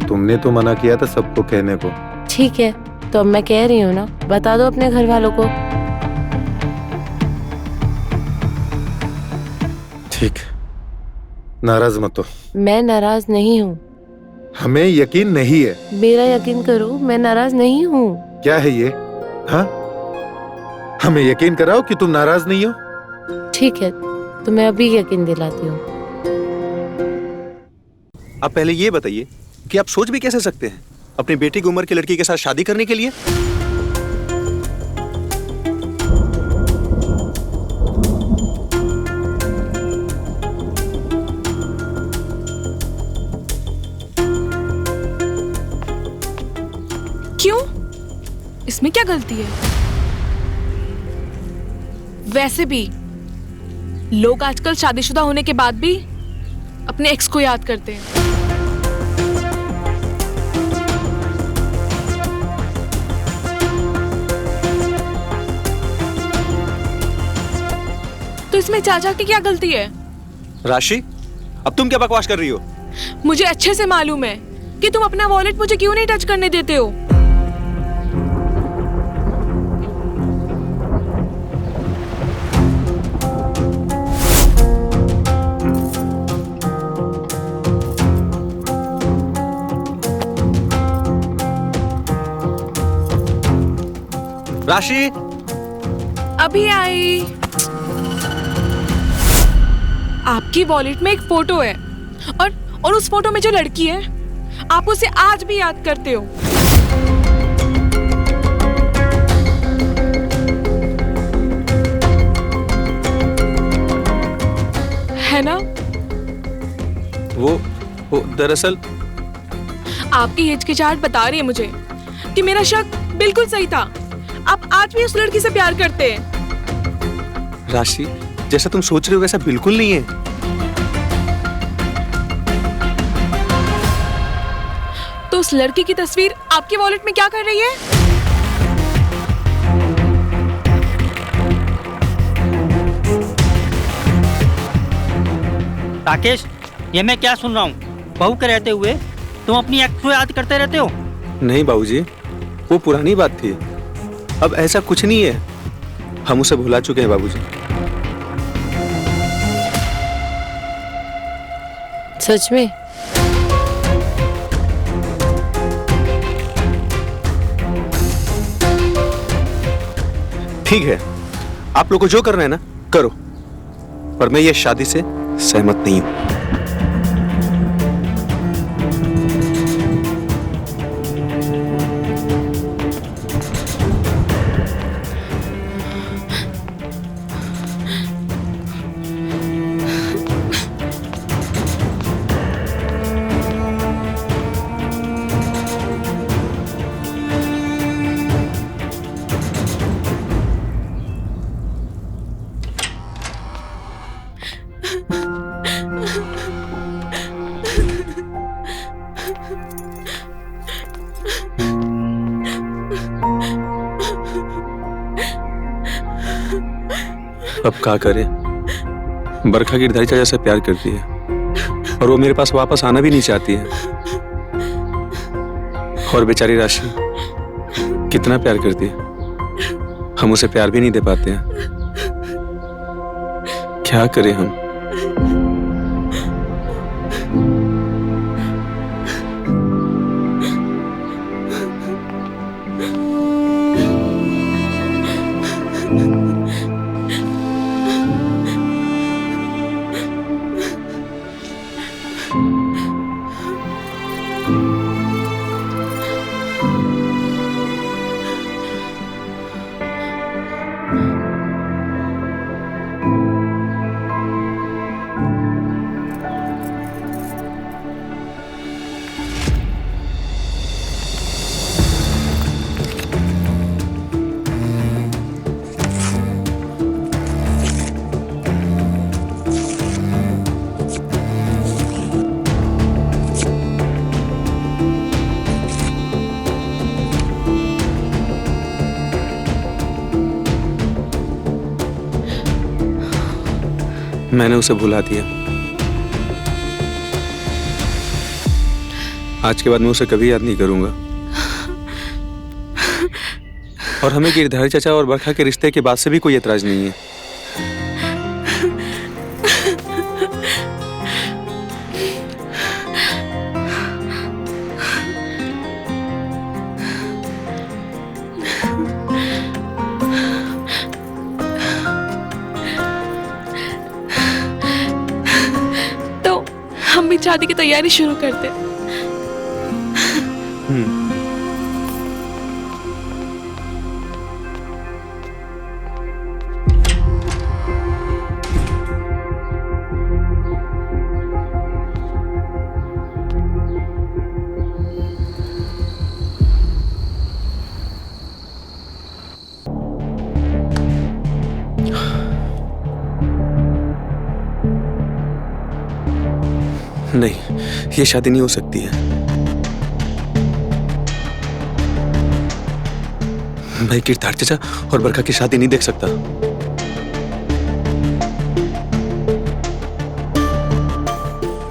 तुमने तो मना किया था सबको कहने को। ठीक है, तो अब मैं कह रही हूँ ना, बता दो अपने घर वालों को। ठीक, नाराज मत हो। मैं नाराज नहीं हूँ। हमें यकीन नहीं है। मेरा यकीन करो, मैं नाराज नहीं हूँ। क्या है ये? हाँ, हमें यकीन कराओ कि तुम नाराज नहीं हो। ठीक है, तो मैं अभी यकीन दिलाती हूँ। आप पहले ये बताइए कि आप सोच भी कैसे सकते हैं अपनी बेटी की उम्र की लड़की के साथ शादी करने के लिए? क्यों? इसमें क्या गलती है? वैसे भी लोग आजकल शादीशुदा होने के बाद भी अपने एक्स को याद करते हैं। तो इसमें चाचा की क्या गलती है? राशि, अब तुम क्या बकवास कर रही हो? मुझे अच्छे से मालूम है कि तुम अपना वॉलेट मुझे क्यों नहीं टच करने देते हो। राशि, अभी आई। आपकी वॉलेट में एक फोटो है और उस फोटो में जो लड़की है आप उसे आज भी याद करते हो। है ना? वो दरअसल आपकी हिचकिचाहट बता रही है मुझे कि मेरा शक बिल्कुल सही था। आप आज भी उस लड़की से प्यार करते हैं। राशि, जैसा तुम सोच रहे हो वैसा बिल्कुल नहीं है। तो उस लड़की की तस्वीर आपकी वॉलेट में क्या कर रही है? राकेश, ये मैं क्या सुन रहा हूँ? बहू के रहते हुए तुम अपनी एक्स को याद करते रहते हो? नहीं बाबूजी, वो पुरानी बात थी। अब ऐसा कुछ नहीं है, हम उसे भुला चुके हैं बाबूजी। सच में? ठीक है, आप लोग को जो करना है ना करो, पर मैं ये शादी से सहमत नहीं हूं। अब क्या करें, बरखा गिरधारी चाचा से प्यार करती है और वो मेरे पास वापस आना भी नहीं चाहती है। और बेचारी राशि कितना प्यार करती है, हम उसे प्यार भी नहीं दे पाते हैं। क्या करें हम? मैंने उसे भुला दिया। आज के बाद मैं उसे कभी याद नहीं करूंगा। और हमें गिरधारी चाचा और बरखा के रिश्ते के बाद से भी कोई एतराज नहीं है। तो हम भी शादी की तैयारी शुरू करते हैं। नहीं, ये शादी नहीं हो सकती है। मैं कीर्तार चाचा और बरखा की शादी नहीं देख सकता।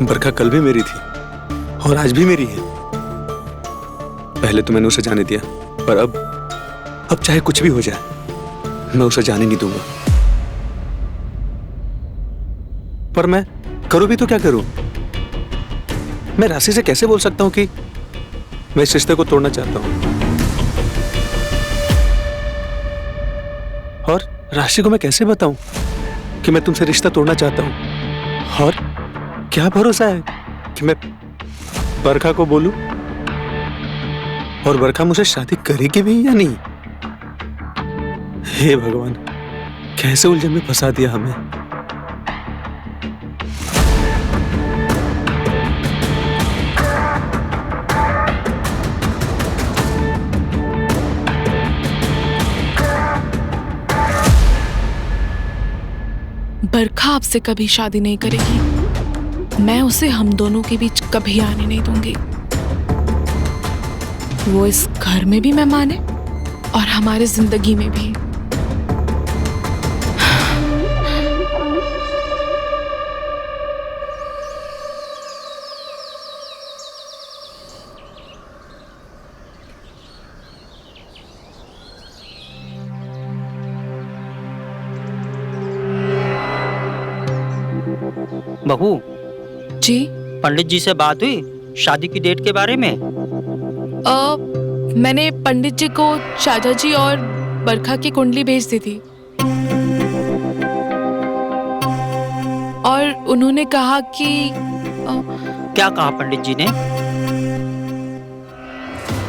बरखा कल भी मेरी थी और आज भी मेरी है। पहले तो मैंने उसे जाने दिया, पर अब चाहे कुछ भी हो जाए मैं उसे जाने नहीं दूंगा। पर मैं करूं भी तो क्या करूं? मैं राशि से कैसे बोल सकता हूं कि मैं इस रिश्ते को तोड़ना चाहता हूं? और राशि को मैं कैसे बताऊं कि मैं तुमसे रिश्ता तोड़ना चाहता हूं? और क्या भरोसा है कि मैं बरखा को बोलूं और बरखा मुझे शादी करेगी भी या नहीं? हे भगवान, कैसे उलझन में फंसा दिया हमें। बरखा आपसे कभी शादी नहीं करेगी। मैं उसे हम दोनों के बीच कभी आने नहीं दूंगी। वो इस घर में भी मेहमान है और हमारे जिंदगी में भी। बहू जी, पंडित जी से बात हुई शादी की डेट के बारे में? मैंने पंडित जी को चाचा जी और बरखा की कुंडली भेज दी थी और उन्होंने कहा कि क्या कहा पंडित जी ने?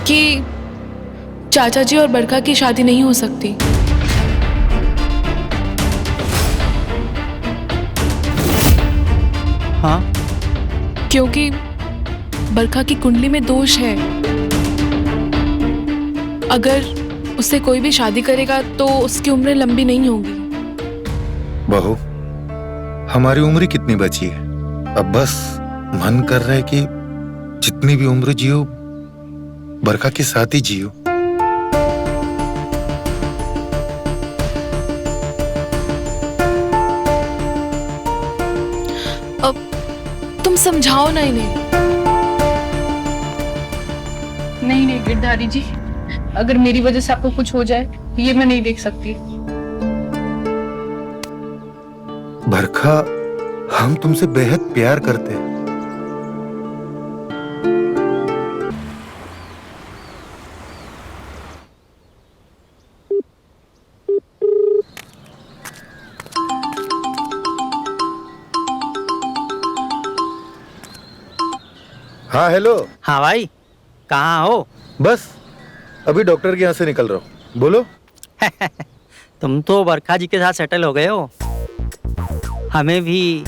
कि चाचा जी और बरखा की शादी नहीं हो सकती। हाँ? क्योंकि बरखा की कुंडली में दोष है। अगर उससे कोई भी शादी करेगा तो उसकी उम्र लंबी नहीं होगी। बहू, हमारी उम्र कितनी बची है? अब बस मन कर रहा है कि जितनी भी उम्र जियो बरखा के साथ ही जियो। अब तुम समझाओ ना इन्हें। नहीं गिरधारी जी, अगर मेरी वजह से आपको कुछ हो जाए ये मैं नहीं देख सकती। बरखा, हम तुमसे बेहद प्यार करते हैं। हाँ, हेलो। हाँ भाई, कहाँ हो? बस अभी डॉक्टर के यहाँ से निकल रहा हूँ। बोलो। तुम तो बरखा जी के साथ सेटल हो गए हो। हमें भी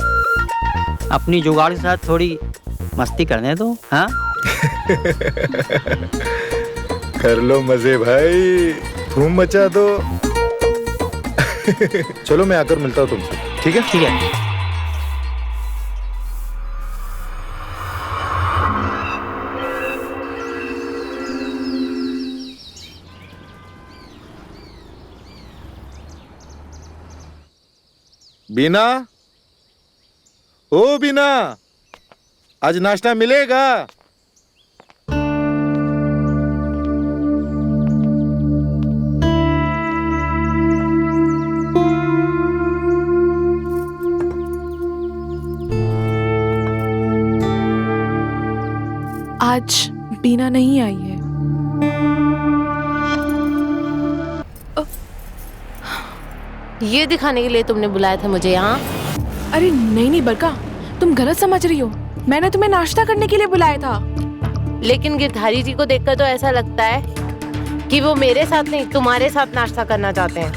अपनी जुगाड़ के साथ थोड़ी मस्ती करने दो। हाँ? कर लो मजे भाई, धूम मचा दो। चलो मैं आकर मिलता हूँ तुमसे, ठीक है? ठीक है। बीना, ओ बीना, आज नाश्ता मिलेगा? आज बीना नहीं आई है। ये दिखाने के लिए तुमने बुलाया था मुझे यहाँ? अरे नहीं नहीं बरका, तुम गलत समझ रही हो। मैंने तुम्हें नाश्ता करने के लिए बुलाया था। लेकिन गिरधारी जी को देखकर तो ऐसा लगता है कि वो मेरे साथ नहीं तुम्हारे साथ नाश्ता करना चाहते हैं।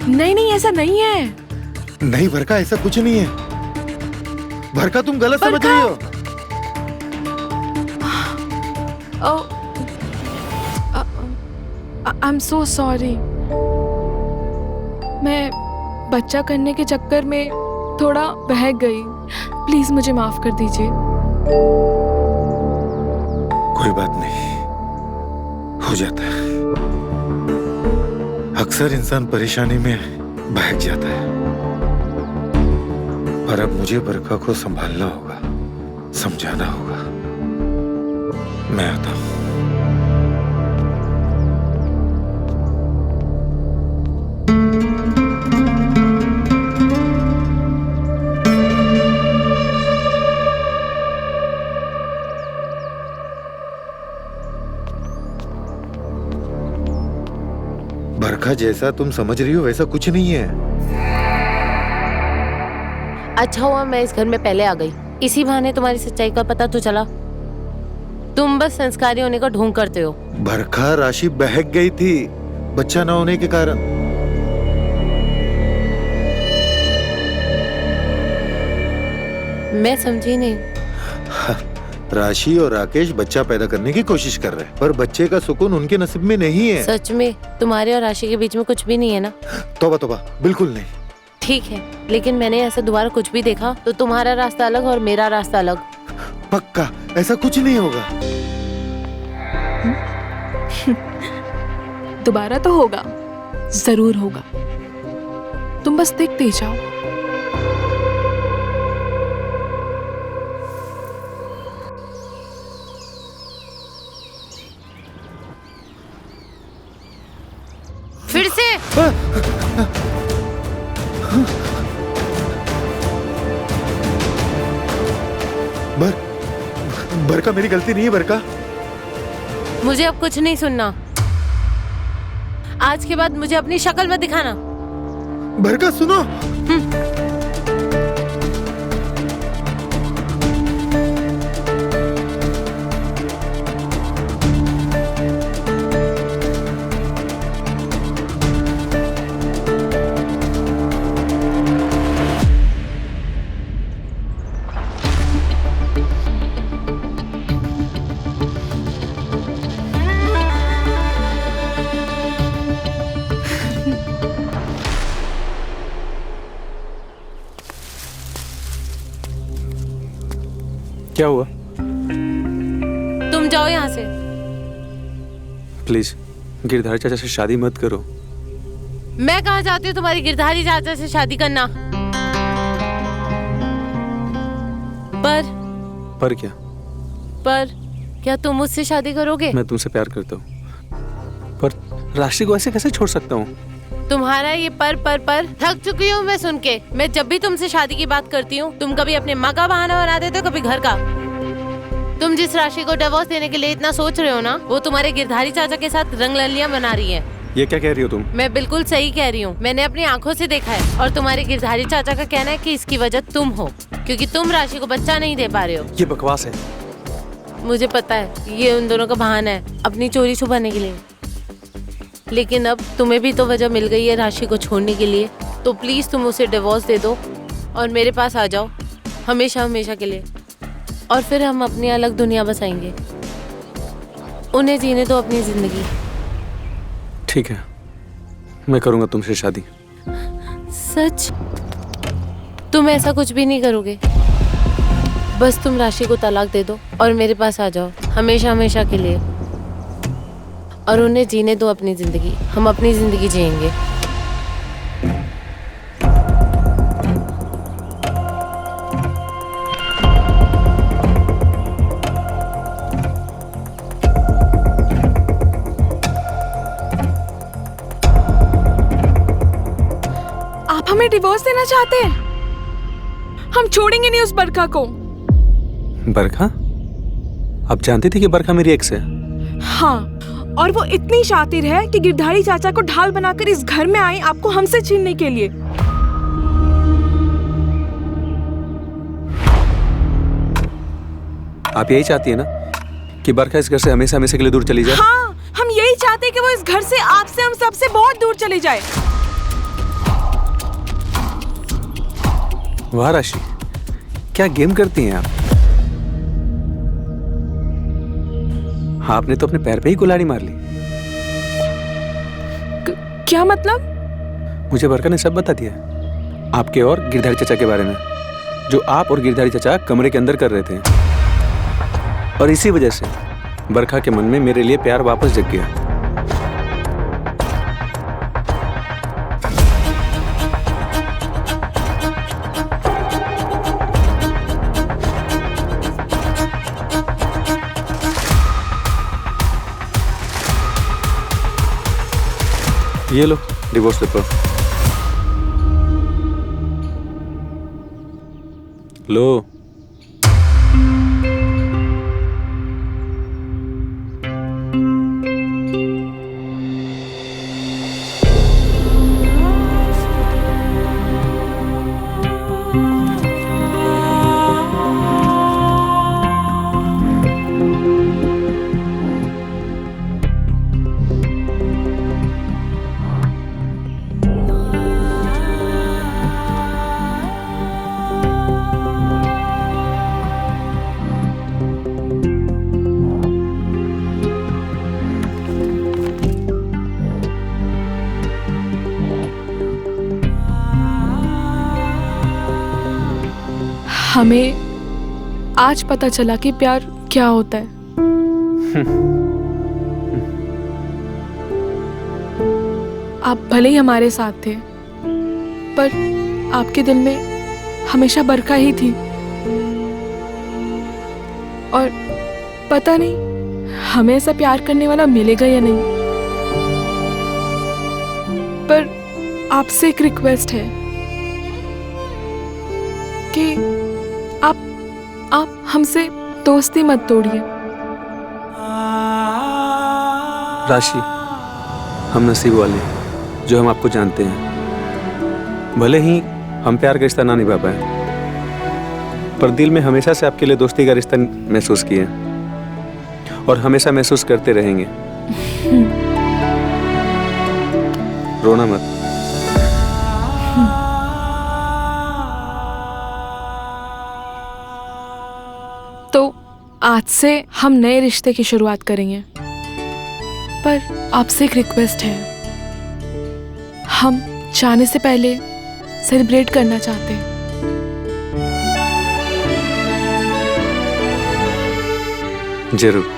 नहीं नहीं ऐसा नहीं है। नहीं बरका, ऐसा कुछ नहीं है। बरका तुम गलत समझ रही हो। I am so sorry. मैं बच्चा करने के चक्कर में थोड़ा बहक गई। प्लीज मुझे माफ कर दीजिए। कोई बात नहीं, हो जाता है। अक्सर इंसान परेशानी में बहक जाता है। पर अब मुझे बरका को संभालना होगा, समझाना होगा। मैं आता हूं। बरका, जैसा तुम समझ रही हो वैसा कुछ नहीं है। अच्छा हुआ मैं इस घर में पहले आ गई। इसी बहाने तुम्हारी सच्चाई का पता तो चला। तुम बस संस्कारी होने का ढोंग करते हो। बरका, राशि बहक गई थी बच्चा ना होने के कारण। मैं समझी नहीं। राशि और राकेश बच्चा पैदा करने की कोशिश कर रहे हैं, पर बच्चे का सुकून उनके नसीब में नहीं है। सच में तुम्हारे और राशि के बीच में कुछ भी नहीं है ना? तौबा तौबा, बिल्कुल नहीं। ठीक है, लेकिन मैंने ऐसा दोबारा कुछ भी देखा तो तुम्हारा रास्ता अलग और मेरा रास्ता अलग। पक्का ऐसा कुछ नहीं होगा। दोबारा तो होगा, जरूर होगा। तुम बस देखते ही जाओ। फिर से बरका, मेरी गलती नहीं है बरका। मुझे अब कुछ नहीं सुनना। आज के बाद मुझे अपनी शक्ल मत दिखाना। बरका सुनो। क्या हुआ? तुम जाओ यहाँ से। प्लीज गिरधारी चाचा से शादी मत करो। मैं कहाँ चाहती हूँ तुम्हारी गिरधारी चाचा से शादी करना। पर क्या? पर क्या तुम मुझसे शादी करोगे? मैं तुमसे प्यार करता हूँ, पर राशि को ऐसे कैसे छोड़ सकता हूँ? तुम्हारा ये पर थक चुकी हूँ मैं सुन के। मैं जब भी तुमसे शादी की बात करती हूँ तुम कभी अपने माँ का बहाना बना देते हो, कभी घर का। तुम जिस राशि को डिवोर्स देने के लिए इतना सोच रहे हो ना, वो तुम्हारे गिरधारी चाचा के साथ रंगललियां बना रही है। ये क्या कह रही हो तुम? मैं बिल्कुल सही कह रही हूँ। मैंने अपनी आंखों से देखा है। और तुम्हारे गिरधारी चाचा का कहना है कि इसकी वजह तुम हो, क्योंकि तुम राशि को बच्चा नहीं दे पा रहे हो। ये बकवास है। मुझे पता है ये उन दोनों का बहाना है अपनी चोरी छुपाने के लिए, लेकिन अब तुम्हें भी तो वजह मिल गई है राशि को छोड़ने के लिए। तो प्लीज तुम उसे डिवोर्स दे दो और मेरे पास आ जाओ हमेशा हमेशा के लिए, और फिर हम अपनी अलग दुनिया बसाएंगे। उन्हें जीने दो अपनी जिंदगी। ठीक है, मैं करूंगा तुमसे शादी। सच? तुम ऐसा कुछ भी नहीं करोगे? बस तुम राशि को तलाक दे दो और मेरे पास आ जाओ हमेशा हमेशा के लिए, और उन्हें जीने दो अपनी जिंदगी। हम अपनी जिंदगी जिएंगे। आप हमें डिवोर्स देना चाहते हैं? हम छोड़ेंगे नहीं उस बरखा को। बरखा? आप जानती थी कि बरखा मेरी एक्स है? हाँ, और वो इतनी शातिर है कि गिरधारी चाचा को ढाल बनाकर इस घर में आई आपको हमसे छीनने के लिए। आप यही चाहती है ना कि बरखा इस घर से हमेशा हमेशा के लिए दूर चली जाए? हाँ, हम यही चाहते हैं कि वो इस घर से, आपसे, हम सबसे बहुत दूर चली जाए। वाह राशि, क्या गेम करती हैं आप? आपने तो अपने पैर पे ही कुल्हाड़ी मार ली। क्या मतलब? मुझे बरखा ने सब बता दिया, आपके और गिरधारी चाचा के बारे में, जो आप और गिरधारी चाचा कमरे के अंदर कर रहे थे। और इसी वजह से बरखा के मन में मेरे लिए प्यार वापस जग गया। ये लो डिवोर्स पेपर लो। हमें आज पता चला कि प्यार क्या होता है। आप भले ही हमारे साथ थे, पर आपके दिल में हमेशा बरखा ही थी। और पता नहीं हमें ऐसा प्यार करने वाला मिलेगा या नहीं, पर आपसे एक रिक्वेस्ट है कि आप हमसे दोस्ती मत तोड़िए। राशि, हम नसीब वाले हैं जो हम आपको जानते हैं। भले ही हम प्यार का रिश्ता ना निभा पाए, पर दिल में हमेशा से आपके लिए दोस्ती का रिश्ता महसूस किए और हमेशा महसूस करते रहेंगे। रोना मत। तो आज से हम नए रिश्ते की शुरुआत करेंगे, पर आपसे एक रिक्वेस्ट है। हम जाने से पहले सेलिब्रेट करना चाहते हैं। जरूर।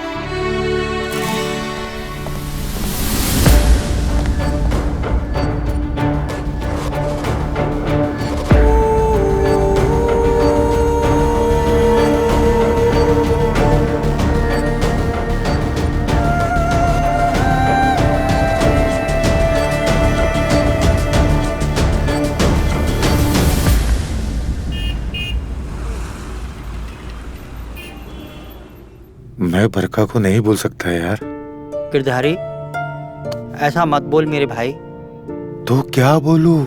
मैं बरखा को नहीं बोल सकता यार। गिरधारी, ऐसा मत बोल मेरे भाई। तो क्या बोलूं?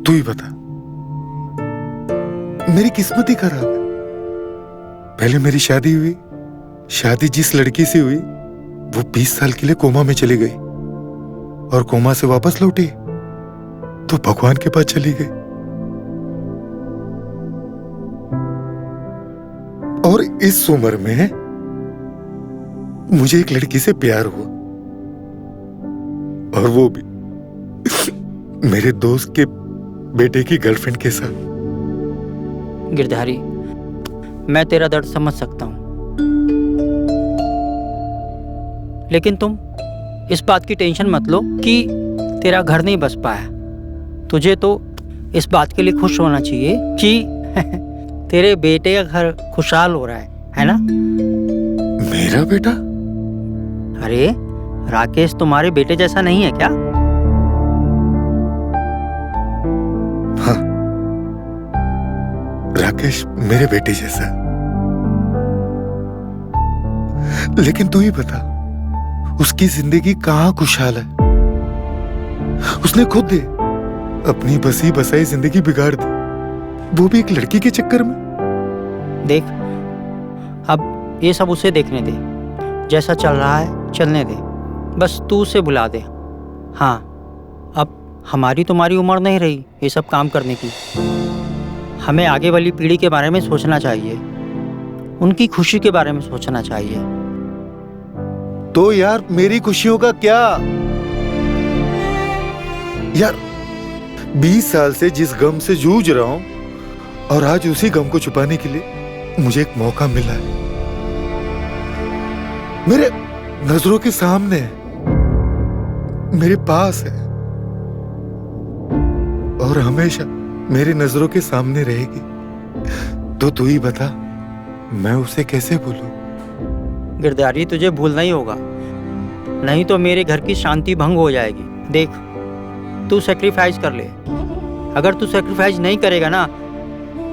तू ही बता। मेरी किस्मत ही खराब है। पहले मेरी शादी हुई, शादी जिस लड़की से हुई वो 20 साल के लिए कोमा में चली गई, और कोमा से वापस लौटी तो भगवान के पास चली गई। और इस उम्र में मुझे एक लड़की से प्यार हुआ, और वो भी मेरे दोस्त के बेटे की गर्लफ्रेंड के साथ। गिरधारी, मैं तेरा दर्द समझ सकता हूं, लेकिन तुम इस बात की टेंशन मत लो कि तेरा घर नहीं बस पाया। तुझे तो इस बात के लिए खुश होना चाहिए कि तेरे बेटे का घर खुशहाल हो रहा है ना? मेरा बेटा? अरे राकेश तुम्हारे बेटे जैसा नहीं है क्या? हाँ, राकेश मेरे बेटे जैसा। लेकिन तू ही बता, उसकी जिंदगी कहाँ खुशहाल है। उसने खुद अपनी बसी बसाई जिंदगी बिगाड़ दी, वो भी एक लड़की के चक्कर में। देख, अब ये सब उसे देखने दे, जैसा चल रहा है चलने दे, बस तू उसे बुला दे। हाँ, अब हमारी तुम्हारी उम्र नहीं रही ये सब काम करने की। हमें आगे वाली पीढ़ी के बारे में सोचना चाहिए, उनकी खुशी के बारे में सोचना चाहिए। तो यार मेरी खुशियों का क्या यार? 20 साल से जिस गम से जूझ रहा हूं, और आज उसी गम को छुपाने के लिए मुझे एक मौका मिला है। मेरे नजरों के सामने है, मेरे पास है, और हमेशा मेरी नजरों के सामने रहेगी। तो तू ही बता, मैं उसे कैसे भूलूं? गिरधारी, तुझे भूलना ही होगा, नहीं तो मेरे घर की शांति भंग हो जाएगी। देख, तू सेक्रीफाइस कर ले। अगर तू सेक्रीफाइस नहीं करेगा ना,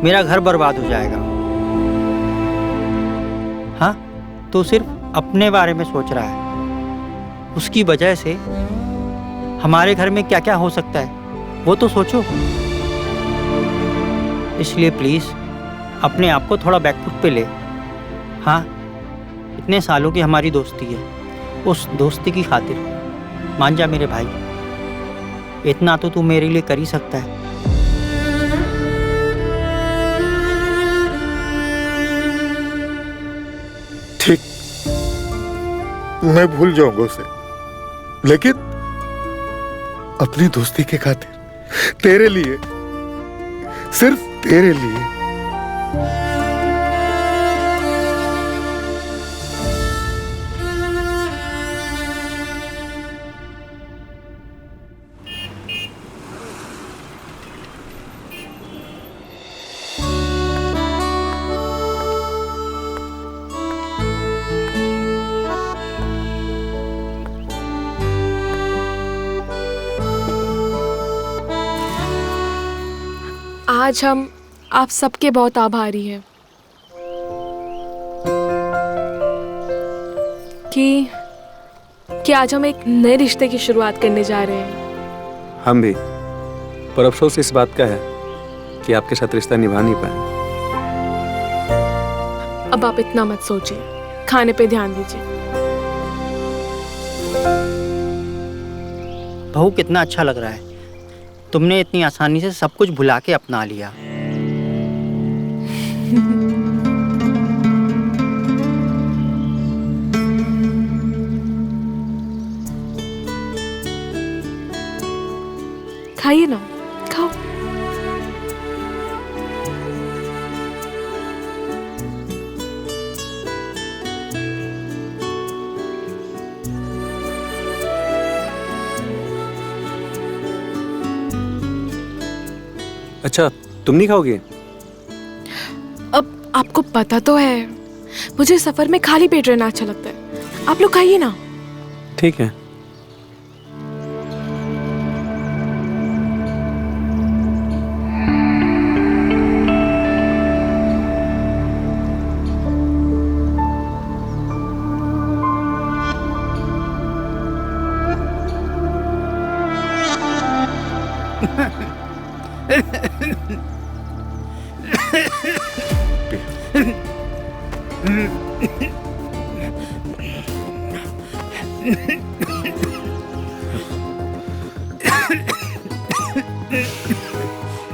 मेरा घर बर्बाद हो जाएगा। हाँ, तू सिर्फ अपने बारे में सोच रहा है, उसकी वजह से हमारे घर में क्या क्या हो सकता है वो तो सोचो। इसलिए प्लीज अपने आप को थोड़ा बैकफुट पे ले। हाँ, इतने सालों की हमारी दोस्ती है, उस दोस्ती की खातिर मान जा मेरे भाई, इतना तो तू मेरे लिए कर ही सकता है। ठीक, मैं भूल जाऊंगा उसे, लेकिन अपनी दोस्ती के खातिर, तेरे लिए, सिर्फ तेरे लिए। आज हम आप सबके बहुत आभारी हैं कि आज हम एक नए रिश्ते की शुरुआत करने जा रहे हैं। हम भी, पर अफसोस इस बात का है कि आपके साथ रिश्ता निभा नहीं पाए। अब आप इतना मत सोचिए, खाने पे ध्यान दीजिए। बहू, कितना अच्छा लग रहा है, तुमने इतनी आसानी से सब कुछ भुला के अपना लिया। खाइए ना, खाओ। अच्छा, तुम नहीं खाओगे? अब आपको पता तो है, मुझे सफर में खाली पेट रहना अच्छा लगता है। आप लोग खाइए ना। ठीक है।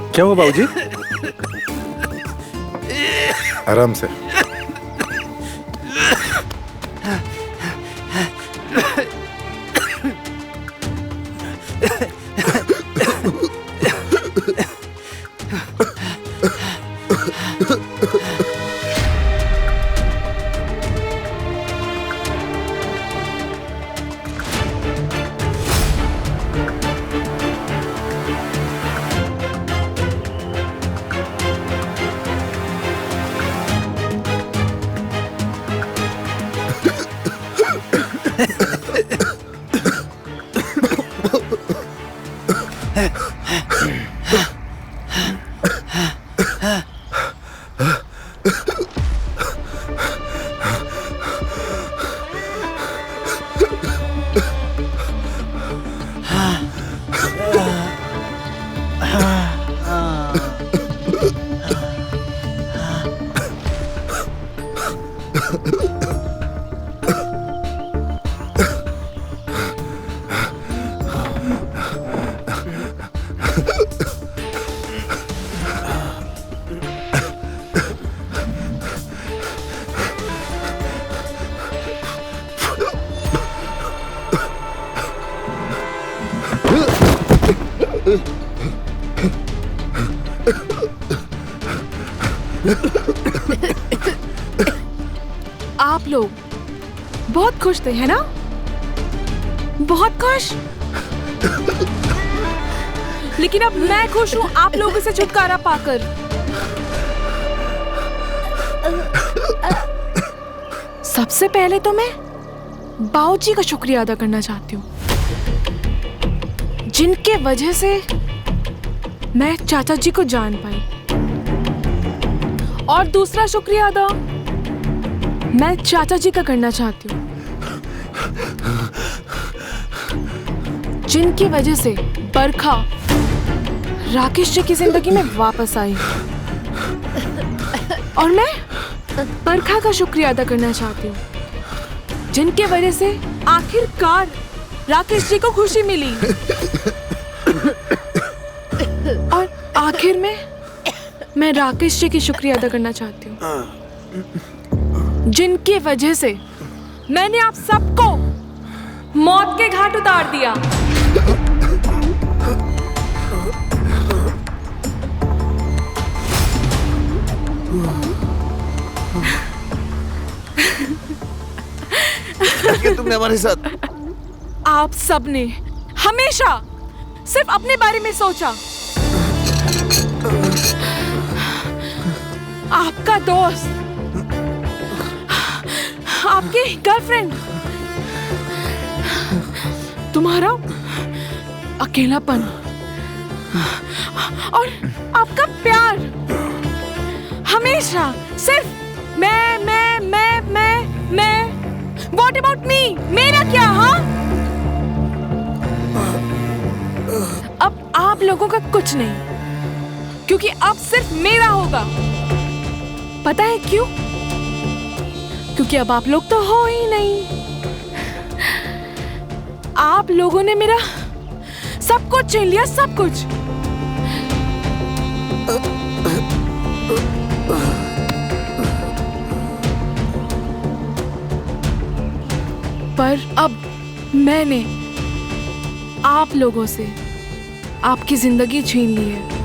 क्या हुआ बाबूजी? आराम से। आप लोग बहुत खुश थे, है ना? बहुत खुश। लेकिन अब मैं खुश हूँ आप लोगों से छुटकारा पाकर। सबसे पहले तो मैं बाऊजी का शुक्रिया अदा करना चाहती हूँ, जिनके वजह से मैं चाचा जी को जान पाई। और दूसरा शुक्रिया अदा मैं चाचा जी का करना चाहती हूँ, जिनकी वजह से बरखा राकेश जी की जिंदगी में वापस आई। और मैं बरखा का शुक्रिया अदा करना चाहती हूँ, जिनके वजह से आखिरकार राकेश जी को खुशी मिली। और आखिर में मैं राकेश जी की शुक्रिया अदा करना चाहती हूँ, जिनकी वजह से मैंने आप सबको मौत के घाट उतार दिया। तुमने हमारे साथ आप सबने हमेशा सिर्फ अपने बारे में सोचा। आपका दोस्त, आपकी गर्लफ्रेंड, तुम्हारा अकेलापन और आपका प्यार हमेशा सिर्फ मैं। What about me? मेरा क्या? हाँ, अब आप लोगों का कुछ नहीं, क्योंकि अब सिर्फ मेरा होगा। पता है क्यों? क्योंकि अब आप लोग तो हो ही नहीं। आप लोगों ने मेरा सब कुछ छीन लिया, सब कुछ। पर अब मैंने आप लोगों से आपकी जिंदगी छीन ली है।